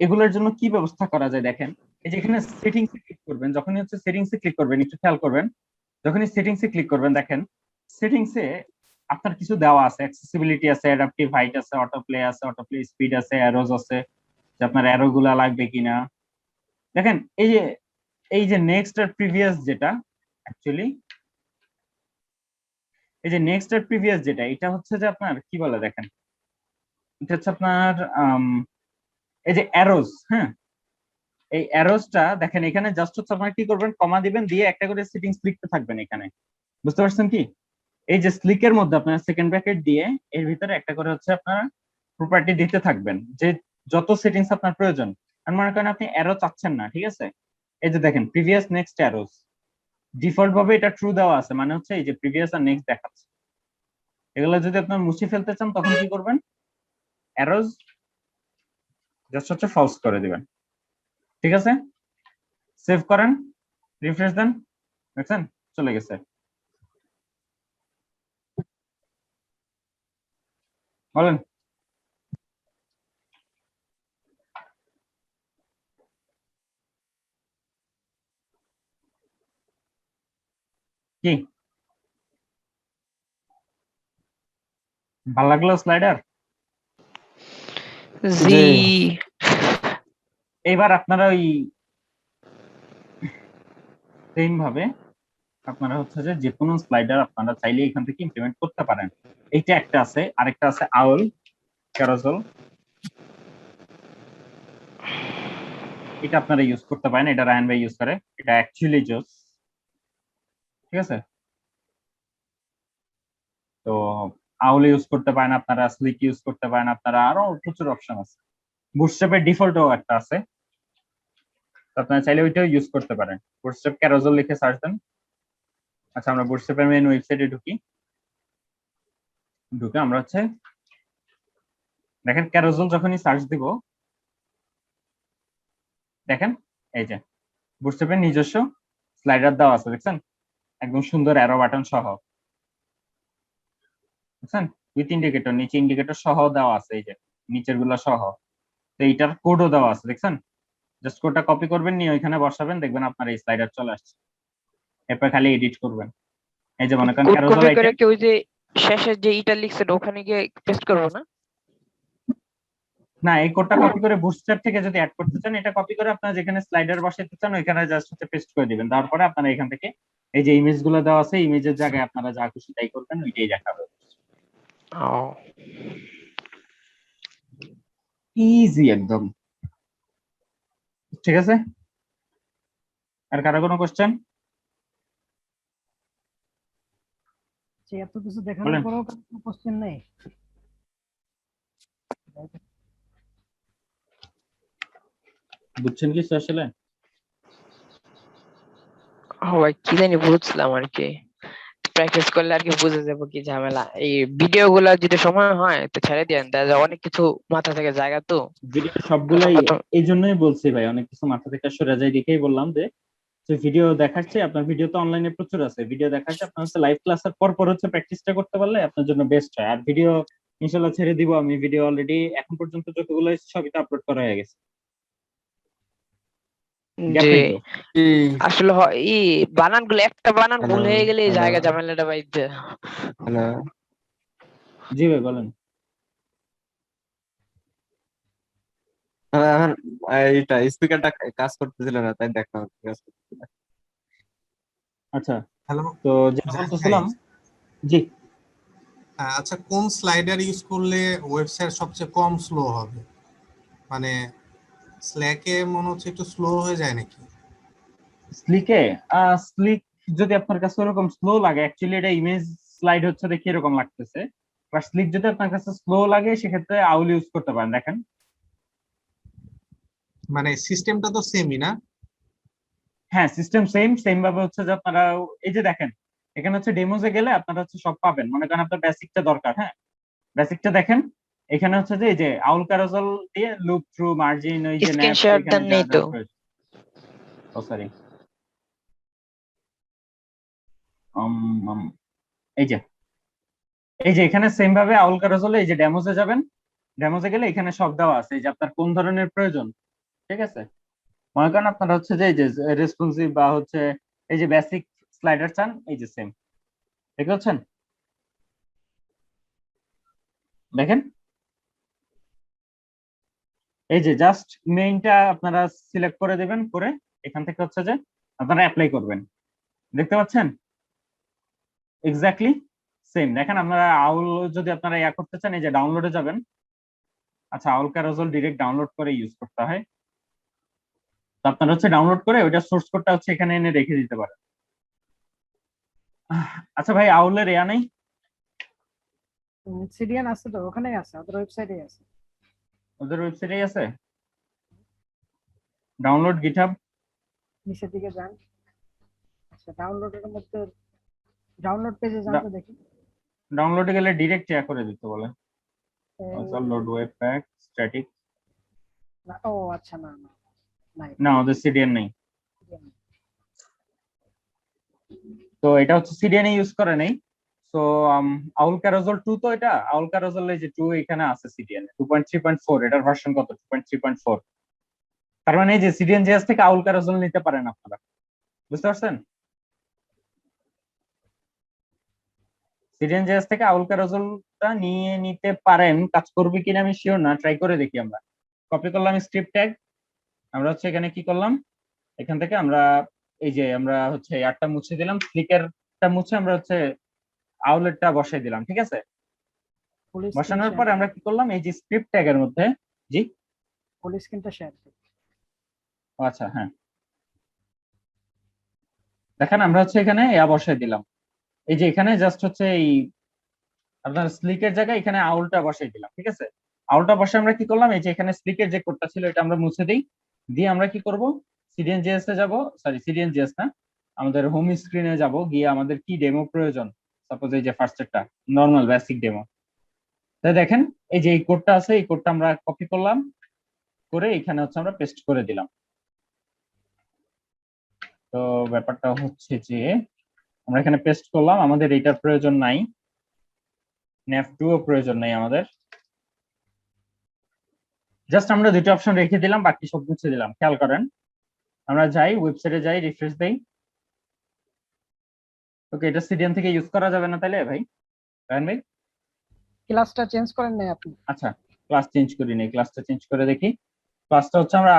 S2: এগুলোর জন্য কি ব্যবস্থা করা যায় দেখেন, এই যে এখানে সেটিংস এ ক্লিক করবেন, যখনই হচ্ছে সেটিংস এ ক্লিক করবেন একটু খেয়াল করবেন, যখনই সেটিংস এ ক্লিক করবেন দেখেন সেটিংস এ আপনার কিছু দেওয়া আছে, অ্যাক্সেসিবিলিটি আছে, অ্যাডাপটিভ হাইট আছে, অটো প্লে আছে, অটো প্লে স্পিড আছে, অ্যারোজ আছে, যে আপনার অ্যারো গুলা লাগবে কিনা। দেখেন এই যে নেক্সট আর প্রিভিয়াস যেটা, অ্যাকচুয়ালি এই যে নেক্সট আর প্রিভিয়াস যেটা, এটা হচ্ছে যে আপনার কি বলে দেখেন, এটা হচ্ছে আপনার এই যে অ্যারোস, হ্যাঁ এই অ্যারোসটা দেখেন এখানে জাস্ট হচ্ছে আপনার কি করবেন, কমা দিবেন, দিয়ে একটা করে সেটিংস লিখতে থাকবেন এখানে, বুঝতে পারছেন কি? এই যে স্লিকের মধ্যে আপনার সেকেন্ড ব্র্যাকেট দিয়ে এর ভিতরে একটা করে হচ্ছে আপনারা প্রপার্টি দিতে থাকবেন, যে যত সেটিংস আপনার প্রয়োজন। আর মনে করেন আপনি অ্যারো চাচ্ছেন না, ঠিক আছে, এই যে দেখেন প্রিভিয়াস নেক্সট অ্যারোস, ডিফল্ট ভাবে এটা ট্রু দেওয়া আছে, মানে হচ্ছে এই যে প্রিভিয়াস আর নেক্সট দেখাচ্ছে। এগুলো যদি আপনার মুছে ফেলতে চান তখন কি করবেন, অ্যারোজ জাস্ট হচ্ছে ফলস করে দিবেন, ঠিক আছে, সেভ করেন, রিফ্রেশ দেন, দেখছেন চলে গেছে। বলেন কি ভাল লাগলো স্লাইডার?
S3: জি।
S2: এইবার আপনারা ওই সেম ভাবে আপনারা হচ্ছে যে যে কোনো স্লাইডার আপনারা চাইলে এখান থেকে ইমপ্লিমেন্ট করতে পারেন। এইটা একটা আছে, আরেকটা আছে আউল ক্যারোসেল, এটা আপনারা ইউজ করতে পারেন, এটা রায়ান ভাই ইউজ করে, এটা অ্যাকচুয়ালি জোস, ঠিক আছে। তো আউল ইউজ করতে পারেন আপনারা, স্লিক ইউজ করতে পারেন আপনারা, আরো প্রচুর অপশন আছে, বুটস্ট্র্যাপের ডিফল্টও একটা আছে, তো আপনারা চাইলে ওইটাও ইউজ করতে পারেন। বুটস্ট্র্যাপ ক্যারোসেল লিখে সার্চ দেন। আচ্ছা আমরা বুটস্ট্র্যাপের মেন ওয়েবসাইটে ঢুকি, ঢুকে আমরা হচ্ছে দেখেন ক্যারোসেল যখনই সার্চ দিব দেখেন এই যে বুটস্ট্র্যাপের নিজস্ব স্লাইডার দেওয়া আছে, দেখছেন একদম সুন্দর অ্যারো বাটন সহ, বুঝছেন, উইথ ইন্ডিকেটর, নিচে ইন্ডিকেটর সহ দেওয়া আছে, এই যে নিচের গুলা সহ। তো এইটার কোডও দেওয়া আছে, দেখছেন, জাস্ট কোডটা কপি করবেন, নিয়ে ওইখানে বসাবেন, দেখবেন আপনার এই স্লাইডার চলে আসছে, এরপর খালি এডিট করবেন। এই যে মনে করেন
S3: কোড
S2: ক্যারোসেল
S3: কপি করে
S2: আইটেম,
S3: কি ওই যে শেষে যে ইটা লিখছেন ওখানে গিয়ে পেস্ট করবো না?
S2: না, এই কোডটা কপি করে বুটস্ট্র্যাপ থেকে যদি অ্যাড করতে চান, এটা কপি করে আপনারা যেখানে স্লাইডার বসাইতে চান ওইখানে জাস্ট হচ্ছে পেস্ট করে দিবেন। তারপরে আপনারা এখান থেকে এই যে ইমেজ গুলো দেওয়া আছে, ইমেজের জায়গায় আপনারা যা খুশি তাই করবেন, ওইটাই দেখাবে।
S3: ও
S2: ইজি একদম। ঠিক আছে, আর কারো কোনো কোশ্চেন?
S1: যে এত কিছু দেখানোর
S2: বলেন।
S1: পরেও কোনো কোশ্চেন নেই?
S2: বুঝছেন কিছু আসলে?
S3: ভাই কি জানি বুঝলাম আর কি, প্র্যাকটিস করলে আর কি বুঝে যাবো কি ঝামেলা। এই ভিডিও গুলা যদি সময় হয় তো ছেড়ে দিয়েন, দেখা যায় অনেক কিছু মাথা থেকে জায়গা তো
S2: ভিডিও সবগুলাই এই জন্যই বলছি ভাই, অনেক কিছু মাথা থেকে সরে যায় দেখেই বললাম যে ভিডিও দেখাচ্ছে, আপনার ভিডিও তো অনলাইনে প্রচুর আছে, ভিডিও দেখাচ্ছে আপনার হচ্ছে লাইভ ক্লাসের পর পর হচ্ছে প্র্যাকটিসটা করতে পারলে আপনার জন্য বেস্ট হয়। আর ভিডিও ইনশাল্লাহ ছেড়ে দিব আমি, ভিডিও অলরেডি এখন পর্যন্ত যতগুলো এসেছে সবই তো আপলোড করা হয়ে গেছে, গ্যাপ
S3: যে
S2: নেই তো।
S3: আসলে বানান গুলো, একটা বানান ভুল
S4: হ্যালো
S3: হয়ে গেলে এই
S4: হ্যালো
S3: জায়গা ঝামেলাটা বাইতে।
S4: হ্যালো।
S2: জি ভাই বলেন।
S4: এখন এইটা স্পিকারটা কাজ করতেছিল না, তাই দেখলাম কাজ করতেছিল।
S2: আচ্ছা,
S5: হ্যালো
S2: তো যেটা
S5: জাহিদ ভাই,
S2: বলতেছিলাম, জি
S5: আচ্ছা কোন স্লাইডার ইউজ করলে ওয়েবসাইট সবচেয়ে কম স্লো হবে? মানে স্ল্যাকে মনে হচ্ছে একটু স্লো হয়ে যায় নাকি?
S2: স্লিকে, স্লিক যদি আপনার কাছে ওরকম স্লো লাগে, অ্যাকচুয়ালি এটা ইমেজ স্লাইড হচ্ছে দেখি এরকম লাগতেছে, বাট স্লিক যদি আপনার কাছে স্লো লাগে সেক্ষেত্রে আউল ইউজ করতে পারেন। দেখেন,
S5: মানে সিস্টেমটা তো সেমই না?
S2: হ্যাঁ সিস্টেম সেম, সেম ভাবে হচ্ছে যে আপনারা এই যে দেখেন এখানে হচ্ছে ডেমোজে গেলে আপনারা হচ্ছে সব পাবেন। মনে করেন আপনার বেসিকটা দরকার, হ্যাঁ বেসিকটা দেখেন, এখানে হচ্ছে যে এই যে আউল ক্যারোজেল দিয়ে লুপ থ্রু মার্জিন, ওই যে ন্যাপ,
S3: স্ক্রিনশট
S2: এখানে
S3: দেন
S2: যা
S3: নেই
S2: যা
S3: তো?
S2: প্রয়োজন। ও সরি, এই যে এখানে সেম ভাবে আউল ক্যারোজেলে এই যে ডেমোজে যাবেন, ডেমোজে গেলে এখানে সব দেওয়া আছে, এই যে আপনার কোন ধরনের প্রয়োজন। ঠিক আছে, মনে করেন আপনারা হচ্ছে যে এই যে রেসপন্সিভ বা হচ্ছে এই যে বেসিক স্লাইডার চান, এই যে সেম, দেখতে পাচ্ছেন? দেখেন এই যে জাস্ট মেইনটা আপনারা সিলেক্ট করে দেবেন, করে এখান থেকে হচ্ছে যে আপনারা অ্যাপ্লাই করবেন, দেখতে পাচ্ছেন? Exactly same. দেখেন আপনারা আউল যদি আপনারা ইয়া করতে চান, এই যে ডাউনলোডে যাবেন। আচ্ছা, আউল ক্যারোজেল ডিরেক্ট ডাউনলোড করে ইউজ করতে হয়, তো আপনারা হচ্ছে ডাউনলোড করে ওইটা সোর্স কোডটা হচ্ছে এখানে এনে রেখে দিতে পারেন। আচ্ছা ভাই, আউলের ইয়া নেই?
S1: সিডিএন আছে তো, ওখানেই আছে, ওদের ওয়েবসাইটেই আছে।
S2: ওদের ওয়েবসাইটেই আছে, ডাউনলোড গিটহাব।
S1: নিচের দিকে যান। আচ্ছা, ডাউনলোডের মধ্যে ডাউনলোড পেজে যান তো দেখি।
S2: ডাউনলোডে গেলে ডিরেক্ট ইয়া করে দিতে বলে,
S1: এই-
S2: লোড ওয়েব প্যাক স্ট্যাটিক।
S1: ও আচ্ছা, না না, নাই।
S2: না, ওদের সিডিএন নেই, তো এটা হচ্ছে সিডিএন ইউজ করে নেই। তো আউল ক্যারোজেল 2, তো এটা আউল ক্যারোজেল এই যে 2 এখানে আছে সিডিএন 2.3.4, এটার ভার্সন কত? 2.3.4। তার মানে এই যে সিডিএন জিএস থেকে আউল ক্যারোজেল নিতে পারেন আপনারা, বুঝতে পারছেন? সিডিএন জিএস থেকে আউল ক্যারোজেলটা নিয়ে নিতে পারেন, কাজ করবে কিনা আমি শিওর না, ট্রাই করে দেখি। আমরা কপি করলাম স্ক্রিপ্ট ট্যাগ, আমরা হচ্ছে এখানে কি করলাম, এখান থেকে আমরা এই যে আমরা হচ্ছে এয়ারটা মুছে দিলাম, স্লিকেরটা মুছে আমরা হচ্ছে আউলেটটা বসাই দিলাম। ঠিক আছে,
S1: ফুল স্ক্রিন
S2: বসানোর
S1: শেয়ার,
S2: পরে আমরা কি করলাম, এই যে স্ক্রিপ্ট ট্যাগের মধ্যে, জি
S1: ফুল স্ক্রিনটা শেয়ার।
S2: আচ্ছা হ্যাঁ, দেখেন আমরা হচ্ছে এখানে ইয়া বসাই দিলাম, এই যে এখানে জাস্ট হচ্ছে এই আপনার স্লিকের জায়গায় এখানে আউলটা বসাই দিলাম। ঠিক আছে, আউলটা বসে আমরা কি করলাম, এই যে এখানে স্লিকের যে কোডটা ছিল এটা আমরা মুছে দিই, দিয়ে আমরা কি করব, সিডিএন জিএস এ যাব, সরি সিডিএন জিএস না, আমাদের হোম স্ক্রিনে যাব, গিয়ে আমাদের কি ডেমো প্রয়োজন, সাপোজ এই যে ফার্স্ট একটা নর্মাল বেসিক ডেমো, তাই দেখেন এই যে এই কোডটা আছে, এই কোডটা আমরা কপি করলাম, করে এখানে হচ্ছে আমরা পেস্ট করে দিলাম। তো ব্যাপারটা হচ্ছে যে আমরা এখানে পেস্ট করলাম, আমাদের এটার প্রয়োজন নাই, ন্যাপ 2 ও প্রয়োজন নাই আমাদের, জাস্ট আমরা দুটো অপশন রেখে দিলাম, বাকি সব মুছে দিলাম। খেয়াল করেন, আমরা যাই ওয়েবসাইটে যাই, রিফ্রেশ দেই, ওকে এটা সিডিএন থেকে ইউজ করা যাবে না তাইলে ভাই, রায়ন ভাই?
S1: ক্লাসটা চেঞ্জ করেন নাই আপনি?
S2: আচ্ছা ক্লাস চেঞ্জ করি নাই, ক্লাসটা চেঞ্জ করে দেখি। ক্লাসটা হচ্ছে আমরা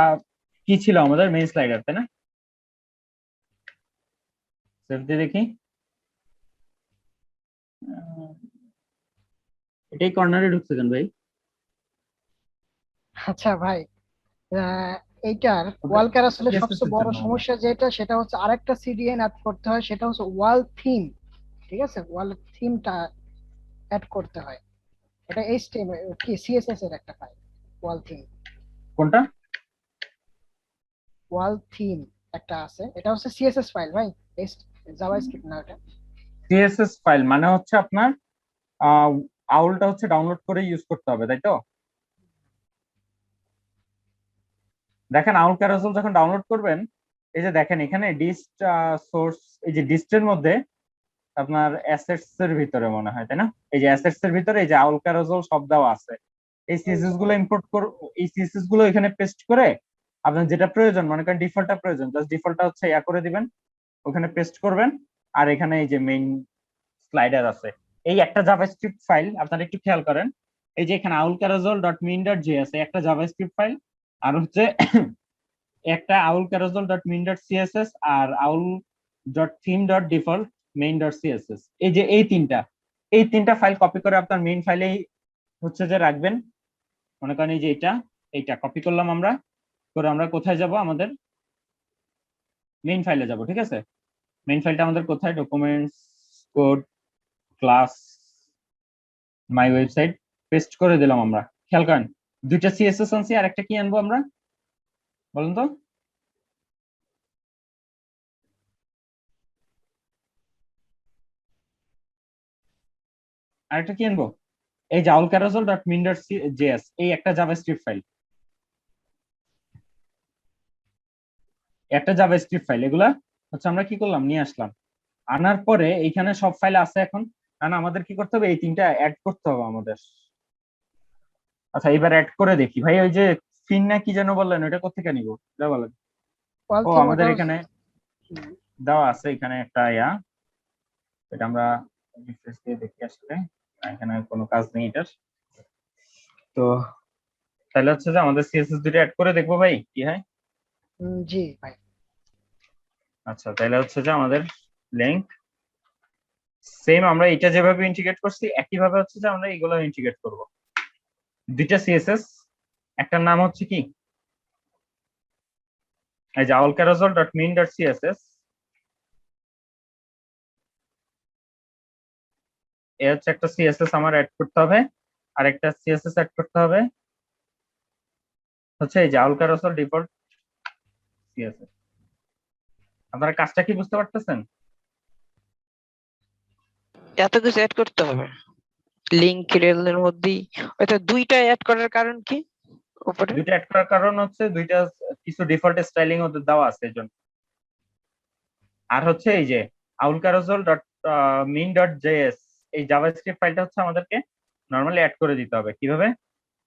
S2: কি ছিল আমাদের মেইন স্লাইডার, তাই না? সেভ দিয়ে দেখি। আহ, এটাই কর্নারে ঢুকছে কেন ভাই?
S1: আচ্ছা ভাই, আহ, এইটার
S2: ওটা
S1: ওয়াল ক্যারাসেলের
S2: CSS
S1: সবচেয়ে
S2: এর
S1: বড়
S2: জন্য মনে হয়।
S1: সমস্যা যেটা, সেটা হচ্ছে আরেকটা সিডিএন অ্যাড করতে হয়, সেটা হচ্ছে ওয়াল থিম। ঠিক আছে, ওয়াল থিমটা অ্যাড করতে হয়। এটা এইচটিএমএল কি সিএসএস এর একটা ফাইল, ওয়াল থিম।
S2: কোনটা?
S1: ওয়াল থিম একটা আছে, এটা হচ্ছে সিএসএস ফাইল ভাই, জাভাস্ক্রিপ্ট না এটা।
S2: সিএসএস ফাইল মানে হচ্ছে আপনার আহ আউলটা হচ্ছে ডাউনলোড করে ইউজ করতে হবে, তাই তো? দেখেন আউল ক্যারাসেল যখন ডাউনলোড করবেন, এই যে দেখেন এখানে ডিস্ট সোর্স, এই যে ডিস্টের মধ্যে আপনার অ্যাসেটস এর ভিতরে মনে হয়, তাই না? এই যে অ্যাসেটস এর ভিতরে এই যে আউল ক্যারাসেল সব দেওয়া আছে। এই সিএসএস গুলো ইম্পোর্ট করে, এই সিএসএস গুলো এখানে পেস্ট করে আপনার যেটা প্রয়োজন, মনে করেন ডিফল্টটা প্রয়োজন, জাস্ট ডিফল্টটা হচ্ছে ইয়া করে দিবেন, ওখানে পেস্ট করবেন। আর এখানে এই যে মেইন স্লাইডার আছে, এই একটা জাভাস্ক্রিপ্ট ফাইল আপনারা একটু খেয়াল করেন। এই যে এখানে aulcarousel.min.js একটা জাভাস্ক্রিপ্ট ফাইল, আর হচ্ছে একটা aulcarousel.min.css আর aul.theme.default main.css। এই যে এই তিনটা ফাইল কপি করে আপনার মেইন ফাইলেই হচ্ছে যে রাখবেন। মনে করেন এই যে এইটা কপি করলাম আমরা, করে আমরা কোথায় যাব? আমাদের মেইন ফাইলে যাব, ঠিক আছে? মেইন ফাইলটা আমাদের কোথায়? Documents, code, class, my website, paste করে দিলাম আমরা। খেয়াল করেন দুইটা সিএসএস আনছি, আর একটা কি আনবো আমরা বলুন তো? আরেকটা কি আনবো? এই যে aulcarousel.min.js এই একটা জাভাস্ক্রিপ্ট ফাইল, এগুলা হচ্ছে আমরা কি করলাম, নিয়ে আসলাম। আনার পরে এইখানে সব ফাইল আছে এখন, কারণ আমাদের কি করতে হবে, এই তিনটা অ্যাড করতে হবে আমাদের। আচ্ছা এবার অ্যাড করে দেখি ভাই। ওই যে ফিন না কি যেন বললেন, ওটা কোথেকে নিব এটা বলেন।
S1: ওয়াল
S2: ও
S1: থিম
S2: আমাদের
S1: ওটা
S2: এখানে দেওয়া আছে, এখানে একটা এটা আমরা রিফ্রেশ দিয়ে দেখি আসলে। এখানে কোনো কাজ নেই এটার। তো তাহলে হচ্ছে যে আমাদের সিএসএস দুটো অ্যাড করে দেখবো ভাই কি হয়।
S1: জি ভাই।
S2: আচ্ছা তাহলে হচ্ছে যে আমাদের লিংক সেম, আমরা এটা যেভাবে ইন্টিগ্রেট করছি একইভাবে হচ্ছে যে আমরা এগুলো ইন্টিগ্রেট করব। দুইটা সিএসএস, একটার নাম হচ্ছে কি, এই যে aulcarousel.min.css, এ হচ্ছে একটা সিএসএস আমার অ্যাড করতে হবে। আর একটা সিএসএস অ্যাড করতে হবে হচ্ছে এই যে aulcarousel ডিফল্ট সিএসএস। আপনারা কাজটা কি বুঝতে পারতেছেন?
S3: এত কিছু অ্যাড করতে হবে লিংক রেলের মধ্যেই? ওটা দুইটা অ্যাড করার কারণ কি উপরে?
S2: দুইটা অ্যাড করার কারণ হচ্ছে দুইটা কিছু ডিফল্ট স্টাইলিং ওদের দেওয়া আছে এজন্য। আর হচ্ছে এই যে aulcarousel.min.js এই জাভাস্ক্রিপ্ট ফাইলটা হচ্ছে আমাদেরকে নরমালি অ্যাড করে দিতে হবে। কিভাবে?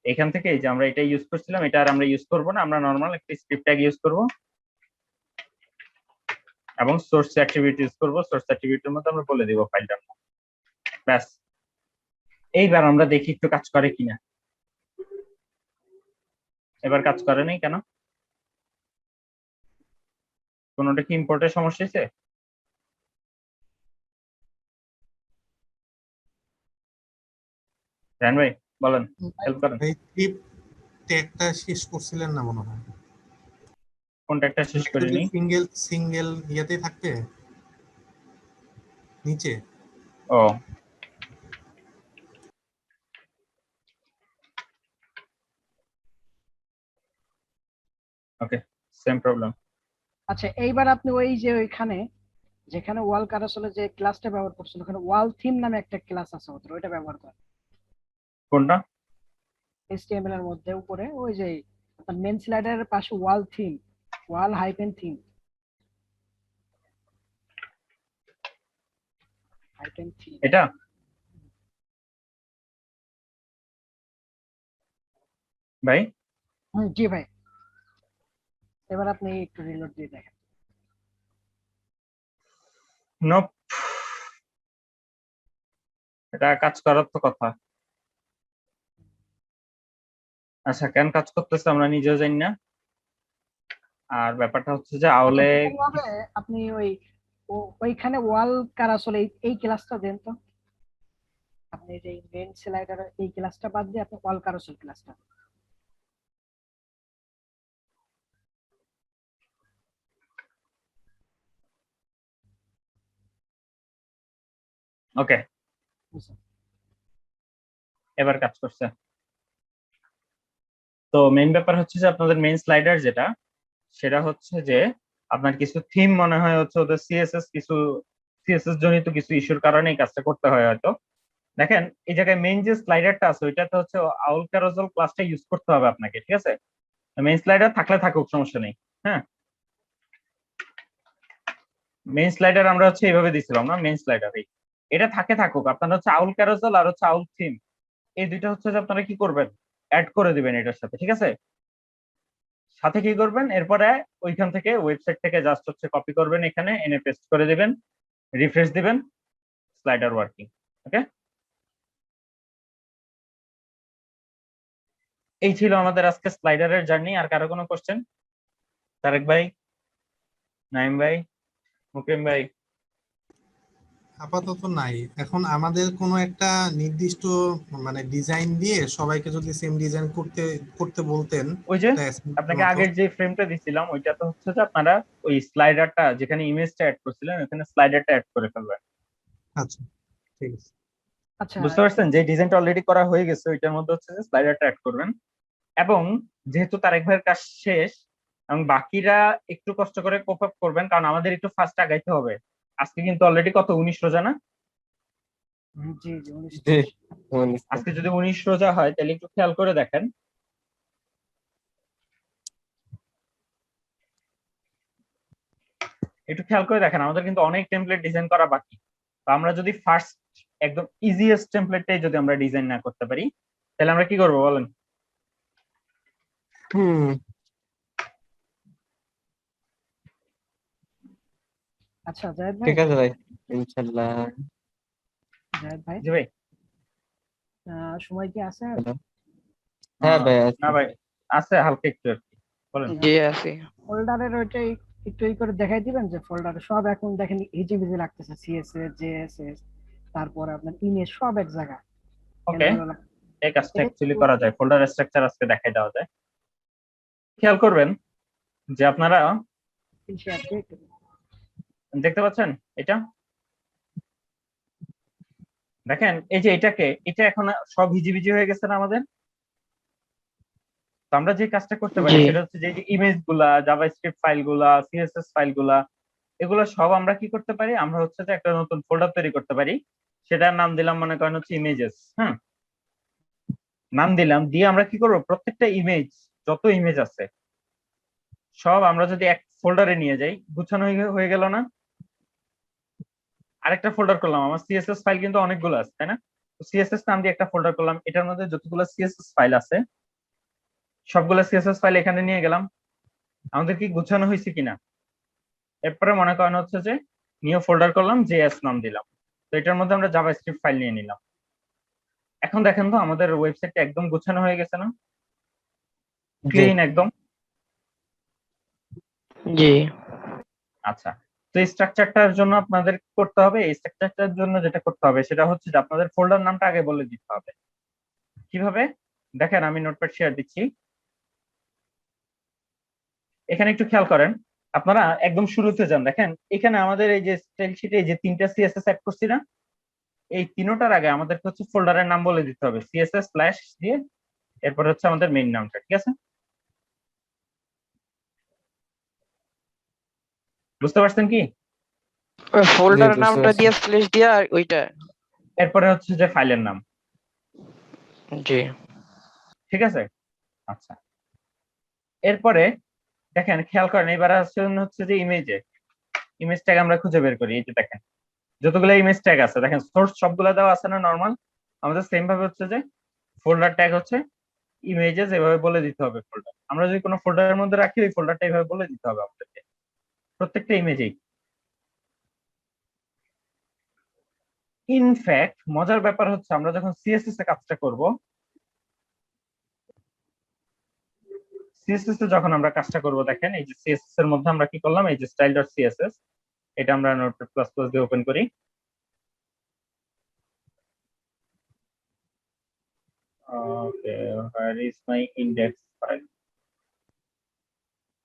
S2: এখান থেকে এই যে আমরা এটা ইউজ করছিলাম, এটা আর আমরা ইউজ করব না, আমরা নরমাল একটা স্ক্রিপ্ট ট্যাগ ইউজ করব এবং সোর্স অ্যাট্রিবিউট ইউজ করব। সোর্স অ্যাট্রিবিউটের মধ্যে আমরা বলে দিব ফাইলটার নাম, ব্যাস। এইবার আমরা দেখি একটু কাজ করে কিনা। এবার কাজ করে নাই কেন? কোনোটা কি ইম্পোর্টের সমস্যা হয়েছে? জান ভাই বলেন, হেল্প করেন।
S5: এই ট্রিপ ট্যাগটা শেষ করছিলেন না মনে হয়?
S2: কোনটা একটা শেষ করিনি?
S5: সিঙ্গেল সিঙ্গেল ইয়েতে থাকবে নিচে।
S2: ও ওকে, সেম প্রবলেম।
S1: আচ্ছা এইবার আপনি ওই যে ওইখানে যেখানে ওয়াল ক্যারাসেলের যে ক্লাসটা ব্যবহার করছেন, ওখানে ওয়াল থিম নামে একটা ক্লাস আছে, ওদের ওইটা ব্যবহার করেন
S2: কোনটা?
S1: এইচটিএমএল এর মধ্যে উপরে ওই যে আপনার মেন স্লাইডারের পাশে ওয়াল থিম, ওয়াল হাইফেন থিম, হাইফেন থিম।
S2: এটা ভাই?
S1: জি ভাই। এবার আপনি একটু রিলোড দিয়ে দেখেন।
S2: নোপ, এটা কাজ করার তো কথা। আচ্ছা, কেন কাজ করতেছে আমরা নিজেও জানি না। আর ব্যাপারটা হচ্ছে যে
S1: আচ্ছা
S2: আউলে
S1: ডিজাইন ভাবে আপনি ওইখানে ওয়াল কারাসল এই ক্লাসটা দেন তো, আপনি যে মেন স্লাইডার এই ক্লাসটা বাদ দিয়ে আপনি ওয়াল কারাসল ক্লাসটা।
S2: ওকে, এবার কাজ করছে। তো মেইন ব্যাপার হচ্ছে যে আপনাদের মেইন স্লাইডার যেটা, সেটা হচ্ছে যে আপনার কিছু থিম মনে হয় হচ্ছে ওদের সিএসএস জনিত কিছু ইস্যুর কারণে এই কাজটা করতে হয় হয়তো। দেখেন এই জায়গায় মেইন যে স্লাইডারটা আছে ওইটাতে হচ্ছে আউল ক্যারোজল ক্লাসটা ইউজ করতে হবে আপনাকে, ঠিক আছে? মেইন স্লাইডার থাকলে থাকুক, সমস্যা নেই। হ্যাঁ, মেইন স্লাইডার আমরা হচ্ছে এইভাবে দিছিলাম না, মেইন স্লাইডার এটা থাকে থাকুক। আপনার হচ্ছে আউল ক্যারোজল আর হচ্ছে আউল থিম, এই দুইটা হচ্ছে যে আপনারা কি করবেন, অ্যাড করে দিবেন এটার সাথে, ঠিক আছে? সাথে কি করবেন, এরপরে ওইখান থেকে ওয়েবসাইট থেকে জাস্ট হচ্ছে কপি করবেন, এখানে এনে পেস্ট করে দিবেন, রিফ্রেশ দিবেন, স্লাইডার ওয়ার্কিং। ওকে, এই ছিল আমাদের আজকে স্লাইডারের জার্নি। আর কারো কোনো কোশ্চেন? তারেক ভাই, নাইম ভাই, মুকিম ভাই?
S5: আপাতত নাই। এখন আমাদের কোনো একটা নির্দিষ্ট মানে ডিজাইন দিয়ে সবাইকে যদি সেম ডিজাইন করতে করতে বলতেন
S2: ওই যে
S5: একটা assignment
S2: আপনাকে
S5: মতো।
S2: আগের যে ফ্রেমটা দিছিলাম ওইটা তো হচ্ছে যে আপনারা ওই স্লাইডারটা যেখানে ইমেজটা অ্যাড করছিলেন ওখানে স্লাইডারটা অ্যাড করে ফেলবেন।
S5: আচ্ছা ঠিক আছে।
S1: আচ্ছা
S2: বুঝতে পারছেন? যে ডিজাইনটা অলরেডি করা হয়ে গেছে ওইটার মধ্যে হচ্ছে যে স্লাইডারটা অ্যাড করবেন। এবং যেহেতু তারেক ভাইয়ের কাজ শেষ এবং বাকিরা একটু কষ্ট করে কোপ আপ করবেন, কারণ আমাদের একটু ফার্স্ট আগাইতে হবে। আজকে কিন্তু অলরেডি কত, 19 রোজা না?
S1: জি জি 19
S4: জি,
S1: 20।
S2: আজকে যদি 19 রোজা হয় তাহলে একটু খেয়াল করে দেখেন, আমাদের কিন্তু অনেক টেমপ্লেট ডিজাইন করা বাকি। তো আমরা যদি ফার্স্ট একদম ইজিয়েস্ট টেমপ্লেটটাই যদি আমরা ডিজাইন না করতে পারি তাহলে আমরা কি করবো বলেন?
S4: হুম,
S1: আচ্ছা জায়েদ ভাই,
S4: ঠিক আছে ভাই, ইনশাল্লাহ।
S1: জায়েদ ভাই
S2: জি ভাই।
S1: সময় কি আছে আর?
S4: হ্যালো, হ্যাঁ ভাই
S2: না
S4: আছি।
S2: ভাই, আছে হালকা একটু আর কি। বলেন।
S3: জি আছি।
S1: ফোল্ডারের ওইটাই একটু করে দেখাই দিবেন যে ফোল্ডারে সব এখন দেখেন হিজিবিজি লাগতেছে, সিএসএস জেএসএস, তারপরে আপনার ইমেজ সব এক জায়গায়
S2: ওকে,
S1: এলোমেলো।
S2: এই কাজটা
S1: এটা
S2: অ্যাকচুয়ালি করা যায়, ফোল্ডার স্ট্রাকচার আজকে দেখাই দেওয়া যায়। খেয়াল করবেন যে আপনারা
S1: শেয়ার দিয়ে একটু।
S2: দেখতে পাচ্ছেন এটা, দেখেন এই যে এটা এখন সব হিজিবিজি হয়ে গেছে না আমাদের? তো আমরা যে কাজটা করতে পারি
S3: জি
S2: সেটা হচ্ছে যে ইমেজ গুলা, জাভাস্ক্রিপ্ট ফাইল গুলা, সিএসএস ফাইল গুলা, এগুলো সব আমরা কি করতে পারি, আমরা হচ্ছে যে একটা নতুন ফোল্ডার তৈরি করতে পারি। সেটার নাম দিলাম মনে করেন হচ্ছে ইমেজেস। হ্যাঁ, নাম দিলাম, দিয়ে আমরা কি করব, প্রত্যেকটা ইমেজ, যত ইমেজ আছে সব আমরা যদি এক ফোল্ডারে নিয়ে যাই, গুছানো হয়ে গেল না? আরেকটা ফোল্ডার করলাম, আমার সিএসএস ফাইল কিন্তু অনেকগুলো আছে তাই না? সিএসএস নাম দিয়ে একটা ফোল্ডার করলাম, এটার মধ্যে যতগুলো সিএসএস ফাইল আছে সবগুলো সিএসএস ফাইল এখানে নিয়ে গেলাম। আমাদের কি গুছানো হয়েছে কিনা? এরপরে মনে করেন হচ্ছে যে নিউ ফোল্ডার করলাম, জেএস নাম দিলাম, তো এটার মধ্যে আমরা জাভাস্ক্রিপ্ট ফাইল নিয়ে নিলাম। এখন দেখেন তো আমাদের ওয়েবসাইটটা একদম গুছানো হয়ে গেছে না?
S4: জি,
S2: ক্লিন একদম।
S3: জি
S2: আচ্ছা, তো এই স্ট্রাকচারটার জন্য আপনাদের কি করতে হবে, এই স্ট্রাকচারটার জন্য যেটা করতে হবে সেটা হচ্ছে যে আপনাদের ফোল্ডার নামটা আগে বলে দিতে হবে। কিভাবে দেখেন, আমি নোটপ্যাড শেয়ার দিচ্ছি, এখানে একটু খেয়াল করেন। আপনারা একদম শুরুতে যান, দেখেন এখানে আমাদের এই যে স্টাইল শিটে এই যে তিনটা সিএসএস অ্যাড করছি না, এই তিনোটার আগে আমাদেরকে হচ্ছে ফোল্ডারের নাম বলে দিতে হবে, সিএসএস স্ল্যাশ দিয়ে এরপর হচ্ছে আমাদের মেইন নামটা, ঠিক আছে? বুঝতে পারছেন কি?
S3: ওই
S4: জি
S3: ফোল্ডারের
S4: বুঝতে
S3: নামটা
S4: পারছি।
S3: দিয়ে স্ল্যাশ দিয়া আর ওইটা।
S2: এরপরে হচ্ছে যে ফাইলের নাম,
S3: জি
S2: ঠিক আছে? আচ্ছা, এরপরে দেখেন খেয়াল করেন, এবার হচ্ছে যে ইমেজ ট্যাগ আমরা খুঁজে বের করি। এই যে দেখেন যতগুলো ইমেজ ট্যাগ আছে, দেখেন সোর্স সবগুলো দেওয়া আছে না নরমাল? আমাদের সেম ভাবে হচ্ছে যে ফোল্ডার ট্যাগ হচ্ছে ইমেজেস, এভাবে বলে দিতে হবে ফোল্ডার। আমরা যদি কোনো ফোল্ডারের মধ্যে রাখি ওই ফোল্ডারটা এইভাবে বলে দিতে হবে আমাদেরকে প্রত্যেকটা ইমেজেই। ইনফ্যাক্ট মজার ব্যাপার হচ্ছে আমরা যখন সিএসএস এ কাজটা করব সিএসএস এ যখন আমরা কাজটা করব, দেখেন এই যে সিএসএস এর মধ্যে আমরা কি করলাম, এই যে style.css, এটা আমরা নোটপ্যাড প্লাস প্লাস দিয়ে ওপেন করি। Okay, where is my index file?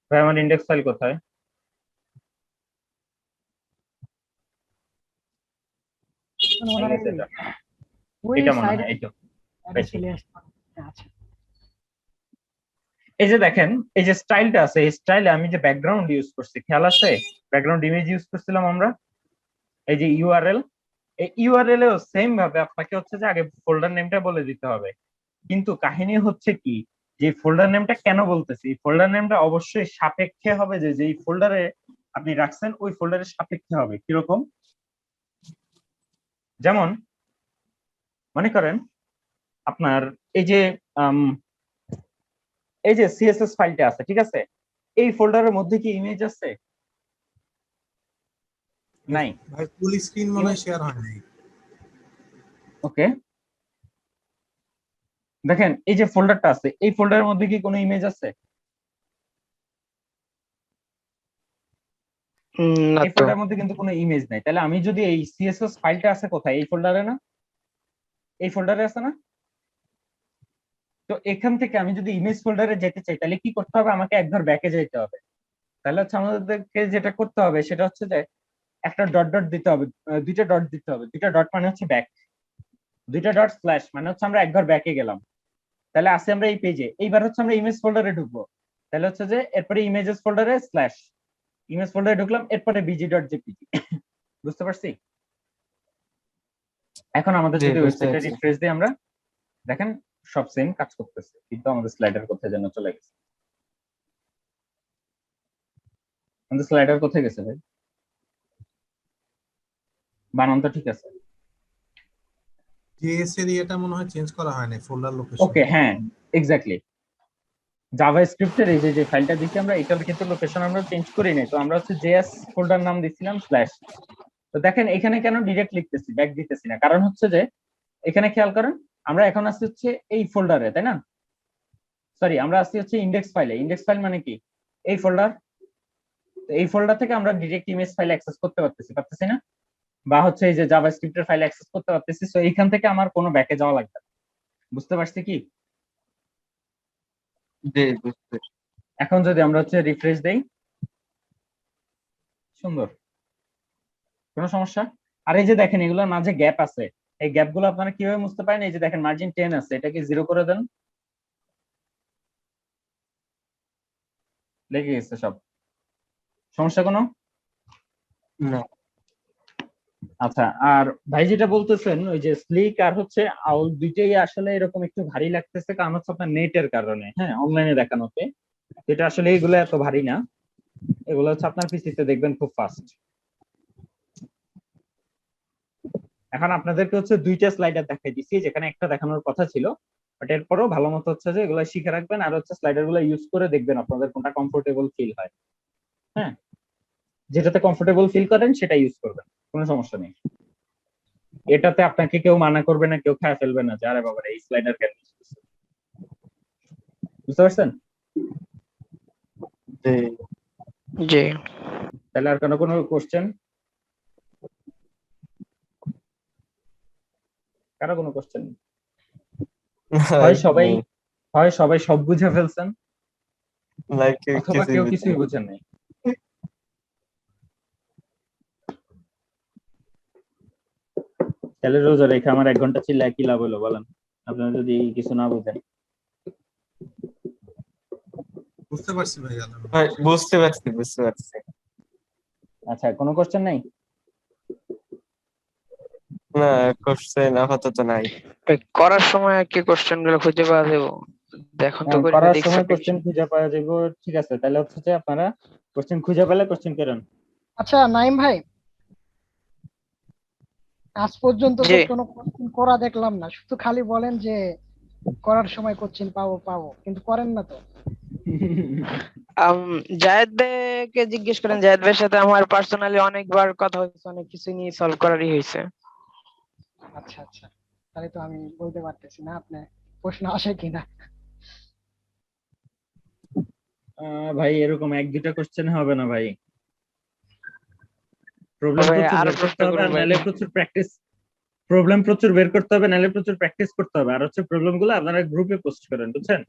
S2: ভাই আমার ইন্ডেক্স ফাইল কোথায়?
S1: মনে
S2: এই
S1: হয়
S2: যে এটা,
S1: ওই
S2: এটা মনে
S1: সাইডে
S2: হয় এই তো।
S1: চলে আসছে। আচ্ছা
S2: এই যে দেখেন এই যে স্টাইলটা আছে, এই স্টাইলে আমি যে ব্যাকগ্রাউন্ড ইউজ করছি, খেয়াল আছে? ব্যাকগ্রাউন্ড ইমেজ ইউজ করছিলাম আমরা, এই যে ইউআরএল। এই ইউআরএল এও সেম ভাবে আপনাকে হচ্ছে যে আগে ফোল্ডার নেমটা বলে দিতে হবে। কিন্তু কাহিনী হচ্ছে কি, যে ফোল্ডার নেমটা কেন বলতেছি, ফোল্ডার নেমটা অবশ্যই সাপেক্ষে হবে, যে যেই ফোল্ডারে আপনি রাখছেন ওই ফোল্ডারের সাপেক্ষে হবে। কিরকম? যেমন মনে করেন আপনার এই যে এই যে সিএসএস ফাইলটা আছে, ঠিক আছে, এই ফোল্ডারের মধ্যে কি ইমেজ আছে? নাই।
S5: ভাই ফুল স্ক্রিন মনে হয় শেয়ার হয় নাই।
S2: ওকে, দেখেন এই যে ফোল্ডারটা আছে, এই ফোল্ডারের মধ্যে কি কোনো ইমেজ আছে?
S3: না
S2: এই
S3: তো।
S2: ফোল্ডারের মধ্যে কিন্তু কোনো ইমেজ নাই। তাহলে আমি যদি এই সিএসএস ফাইলটা আছে কোথায়? এই ফোল্ডারে না? এই ফোল্ডারে আছে না? তো এখান থেকে আমি যদি ইমেজ ফোল্ডারে যেতে চাই, তাহলে কি করতে হবে? আমাকে একবার ব্যাকে যেতে হবে। তাহলে হচ্ছে আমাদেরকে যেটা করতে হবে সেটা হচ্ছে যে একটা ডট ডট দিতে হবে, দুইটা ডট দিতে হবে। দুইটা ডট মানে হচ্ছে ব্যাক, দুইটা ডট স্ল্যাশ মানে হচ্ছে আমরা একবার ব্যাকে গেলাম। তাহলে আসি আমরা এই পেজে, এইবার হচ্ছে আমরা ইমেজ ফোল্ডারে ঢুকবো। তাহলে হচ্ছে যে এরপরে ইমেজেস ফোল্ডারে স্ল্যাশ, ইমেজ ফোল্ডারে ঢুকলাম, এরপরে bg.jpg। বুঝতে পারছি? এখন আমাদের
S4: জি
S2: যদি
S4: বুঝতে
S2: ওয়েবসাইটটা
S4: পারছি।
S2: রিফ্রেশ দিই আমরা, দেখেন সব সেম কাজ করতেছে, কিন্তু আমাদের স্লাইডার কোথায় যেন চলে গেছে। আমাদের স্লাইডার কোথায় গেছে ভাই? বানান তো ঠিক আছে।
S5: জেএস এর ইয়েটা মনে হয় চেঞ্জ করা হয় নাই, ফোল্ডার লোকেশন।
S2: ওকে, হ্যাঁ এক্স্যাক্টলি। জাভাস্ক্রিপ্টের এই যে যে ফাইলটা দিছি আমরা, এটার কিন্তু লোকেশন আমরা চেঞ্জ করি নাই। তো আমরা হচ্ছে জেএস ফোল্ডার নাম দিছিলাম স্ল্যাশ। তো দেখেন এখানে কেন ডিরেক্ট লিখতেছি, ব্যাক দিতেছি না, কারণ হচ্ছে যে এখানে খেয়াল করেন আমরা এখন আসছি হচ্ছে এই ফোল্ডারে, তাই না? সরি, আমরা আসছি হচ্ছে ইন্ডেক্স ফাইলে। ইন্ডেক্স ফাইল মানে কি? এই ফোল্ডার। এই ফোল্ডার থেকে আমরা ডিরেক্ট ইমেজ ফাইল অ্যাক্সেস করতে পারতেছি না? বা হচ্ছে এই যে জাভাস্ক্রিপ্টের ফাইল অ্যাক্সেস করতে পারতেছি। সো এইখান থেকে আমার কোনো ব্যাকে যাওয়া লাগবে না। বুঝতে পারছি কি?
S4: জি বুঝতে।
S2: এখন যদি আমরা হচ্ছে রিফ্রেশ দেই, সুন্দর, কোনো সমস্যা? আর এই যে দেখেন এগুলোর মাঝে গ্যাপ আছে, এই গ্যাপ গুলো আপনারা কিভাবে বুঝতে পারেন? এই যে দেখেন মার্জিন 10 আছে, এটাকে 0 করে দেন, লেগে গেছে সব। সমস্যা কোনো?
S4: না।
S2: আচ্ছা, আর ভাই যেটা বলতেছেন ওই যে স্লিক আর হচ্ছে আউল দুইটাই আসলে এরকম একটু ভারী লাগতেছে, কারণ হচ্ছে আপনার নেটের কারণে, হ্যাঁ, অনলাইনে দেখানোতে। এটা আসলে এগুলো এত ভারী না, এগুলো হচ্ছে আপনার পিসিতে দেখবেন খুব ফাস্ট। এখন আপনাদেরকে হচ্ছে দুইটা স্লাইডার দেখাই দিচ্ছি, যেখানে একটা দেখানোর কথা ছিল, বাট এরপরও ভালো মতো হচ্ছে যে এগুলো শিখে রাখবেন, আর হচ্ছে স্লাইডার গুলো ইউজ করে দেখবেন আপনাদের কোনটা কমফোর্টেবল ফিল হয়। হ্যাঁ, যেটাতে কমফোর্টেবল ফিল করেন সেটা ইউজ করবেন, কোনো সমস্যা নেই। এটাতে আপনাকে কেউ মানা করবে না, কেউ খায় ফেলবে না যে আরে বাবা এই স্লাইডার কেন use করছেন। বুঝতে পারছেন?
S4: জি।
S3: জি।
S2: তাহলে আর কোনো কোশ্চেন? কারো কোনো কোশ্চেন? হয় সবাই সব বুঝে ফেলছেন,
S4: লাইক
S2: অথবা কেউ কিছুই বুঝেন নাই। তাহলে রোজা রেখে আমার 1 ঘন্টা চিল্লায় কি লাভ হলো বলেন, আপনারা যদি কিছু না বুঝেন?
S5: বুঝতে পারছি ভাই, আলহামদুলিল্লাহ।
S4: ভাই বুঝতে পারছি।
S2: আচ্ছা, কোনো কোশ্চেন নাই?
S4: না, কোশ্চেন আপাতত নাই।
S3: করার সময় কি কোশ্চেন গুলো খুঁজে পাওয়া যাবে? দেখুন তো করে
S2: করার
S3: যদি
S2: সময়
S3: accepted-
S2: কোশ্চেন খুঁজে পাওয়া যাবে, ঠিক আছে। তাহলে হচ্ছে যে আপনারা কোশ্চেন খুঁজে পেলে কোশ্চেন করেন।
S1: আচ্ছা নাইম ভাই, আজ পর্যন্ত তো
S3: জি।
S1: কোনো কোশ্চেন করা দেখলাম না, শুধু খালি বলেন যে করার সময় কোশ্চেন পাবো পাবো, কিন্তু করেন না তো।
S3: আম, জায়েদ ভাইকে জিজ্ঞেস করেন, জায়েদ ভাইয়ের সাথে আমার পার্সোনালি অনেকবার কথা হয়েছে, অনেক কিছু নিয়ে সলভ করারই হয়েছে।
S1: আচ্ছা আচ্ছা, তাহলে তো আমি বলতে পারতেছি না আপনি প্রশ্ন আসে কিনা।
S2: ভাই এরকম এক দুইটা কোশ্চেন হবে না ভাই, প্রবলেম
S3: ভাই
S2: প্রচুর
S3: আরো
S2: বের করতে
S3: প্রশ্ন
S2: হবে,
S3: করুন
S2: আর
S3: ভাই।
S2: নাহলে প্রচুর প্র্যাকটিস, প্রবলেম প্রচুর বের করতে হবে, নাহলে প্রচুর প্র্যাকটিস করতে হবে। আর হচ্ছে প্রবলেম গুলো আপনারা গ্রুপে পোস্ট করেন, বুঝছেন?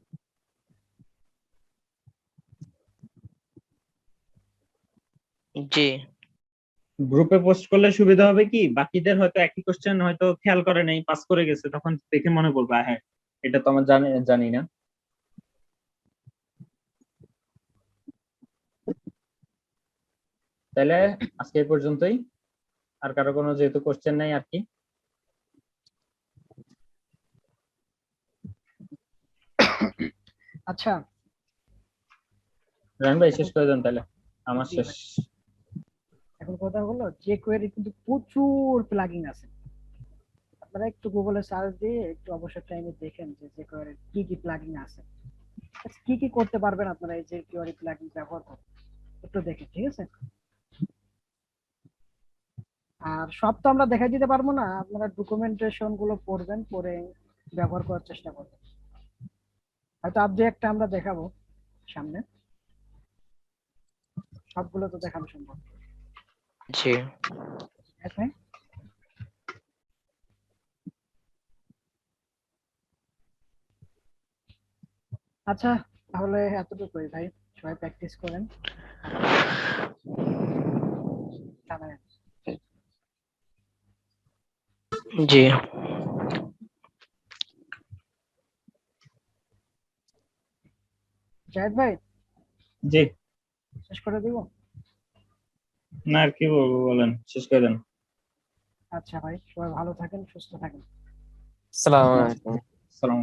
S3: জি
S2: গ্রুপে পোস্ট করলে সুবিধা হবে কি, বাকিদের হয়তো একই কোশ্চেন হয়তো খেয়াল করে নাই, পাস করে গেছে, তখন দেখে মনে পড়বে হ্যাঁ এটা তো আমার জানি না। তাহলে আজকে এই পর্যন্তই, আর কারো কোনো যেহেতু কোশ্চেন নাই আর কি।
S1: আচ্ছা,
S2: রায়ন ভাই শেষ করে দেন তাহলে, আমার
S1: জি
S2: শেষ।
S1: ভাই। এখন কথা হলো যে কোয়েরি কিন্তু প্রচুর প্লাগইন আছে। আপনারা একটু গুগলে সার্চ দিয়ে একটু অবসর টাইমে দেখেন যে কোয়েরি কি কি প্লাগইন আছে, আচ্ছা, কি কি করতে পারবেন আপনারা এই যে কোয়েরি প্লাগইন ব্যবহার করে, একটু দেখেন, ঠিক আছে? আর সব তো আমরা দেখাই দিতে পারবো না, আপনারা ডকুমেন্টেশন গুলো পড়বেন, পড়ে ব্যবহার করার চেষ্টা করবেন। হয়তো আপ দু একটা আমরা দেখাবো সামনে, সবগুলো তো দেখানো সম্ভব না।
S3: জি
S1: আছে। আচ্ছা, তাহলে এতটুকুই ভাই, সবাই প্র্যাকটিস করেন। জানাবেন।
S3: জি
S1: জাহেদ ভাই,
S2: জি,
S1: শেষ করে দিব?
S2: না আর কি বলবো বলেন, শেষ করে দেন।
S1: আচ্ছা ভাই, সবাই ভালো থাকেন, সুস্থ থাকেন।
S4: আসসালামু আলাইকুম।
S2: সালাম।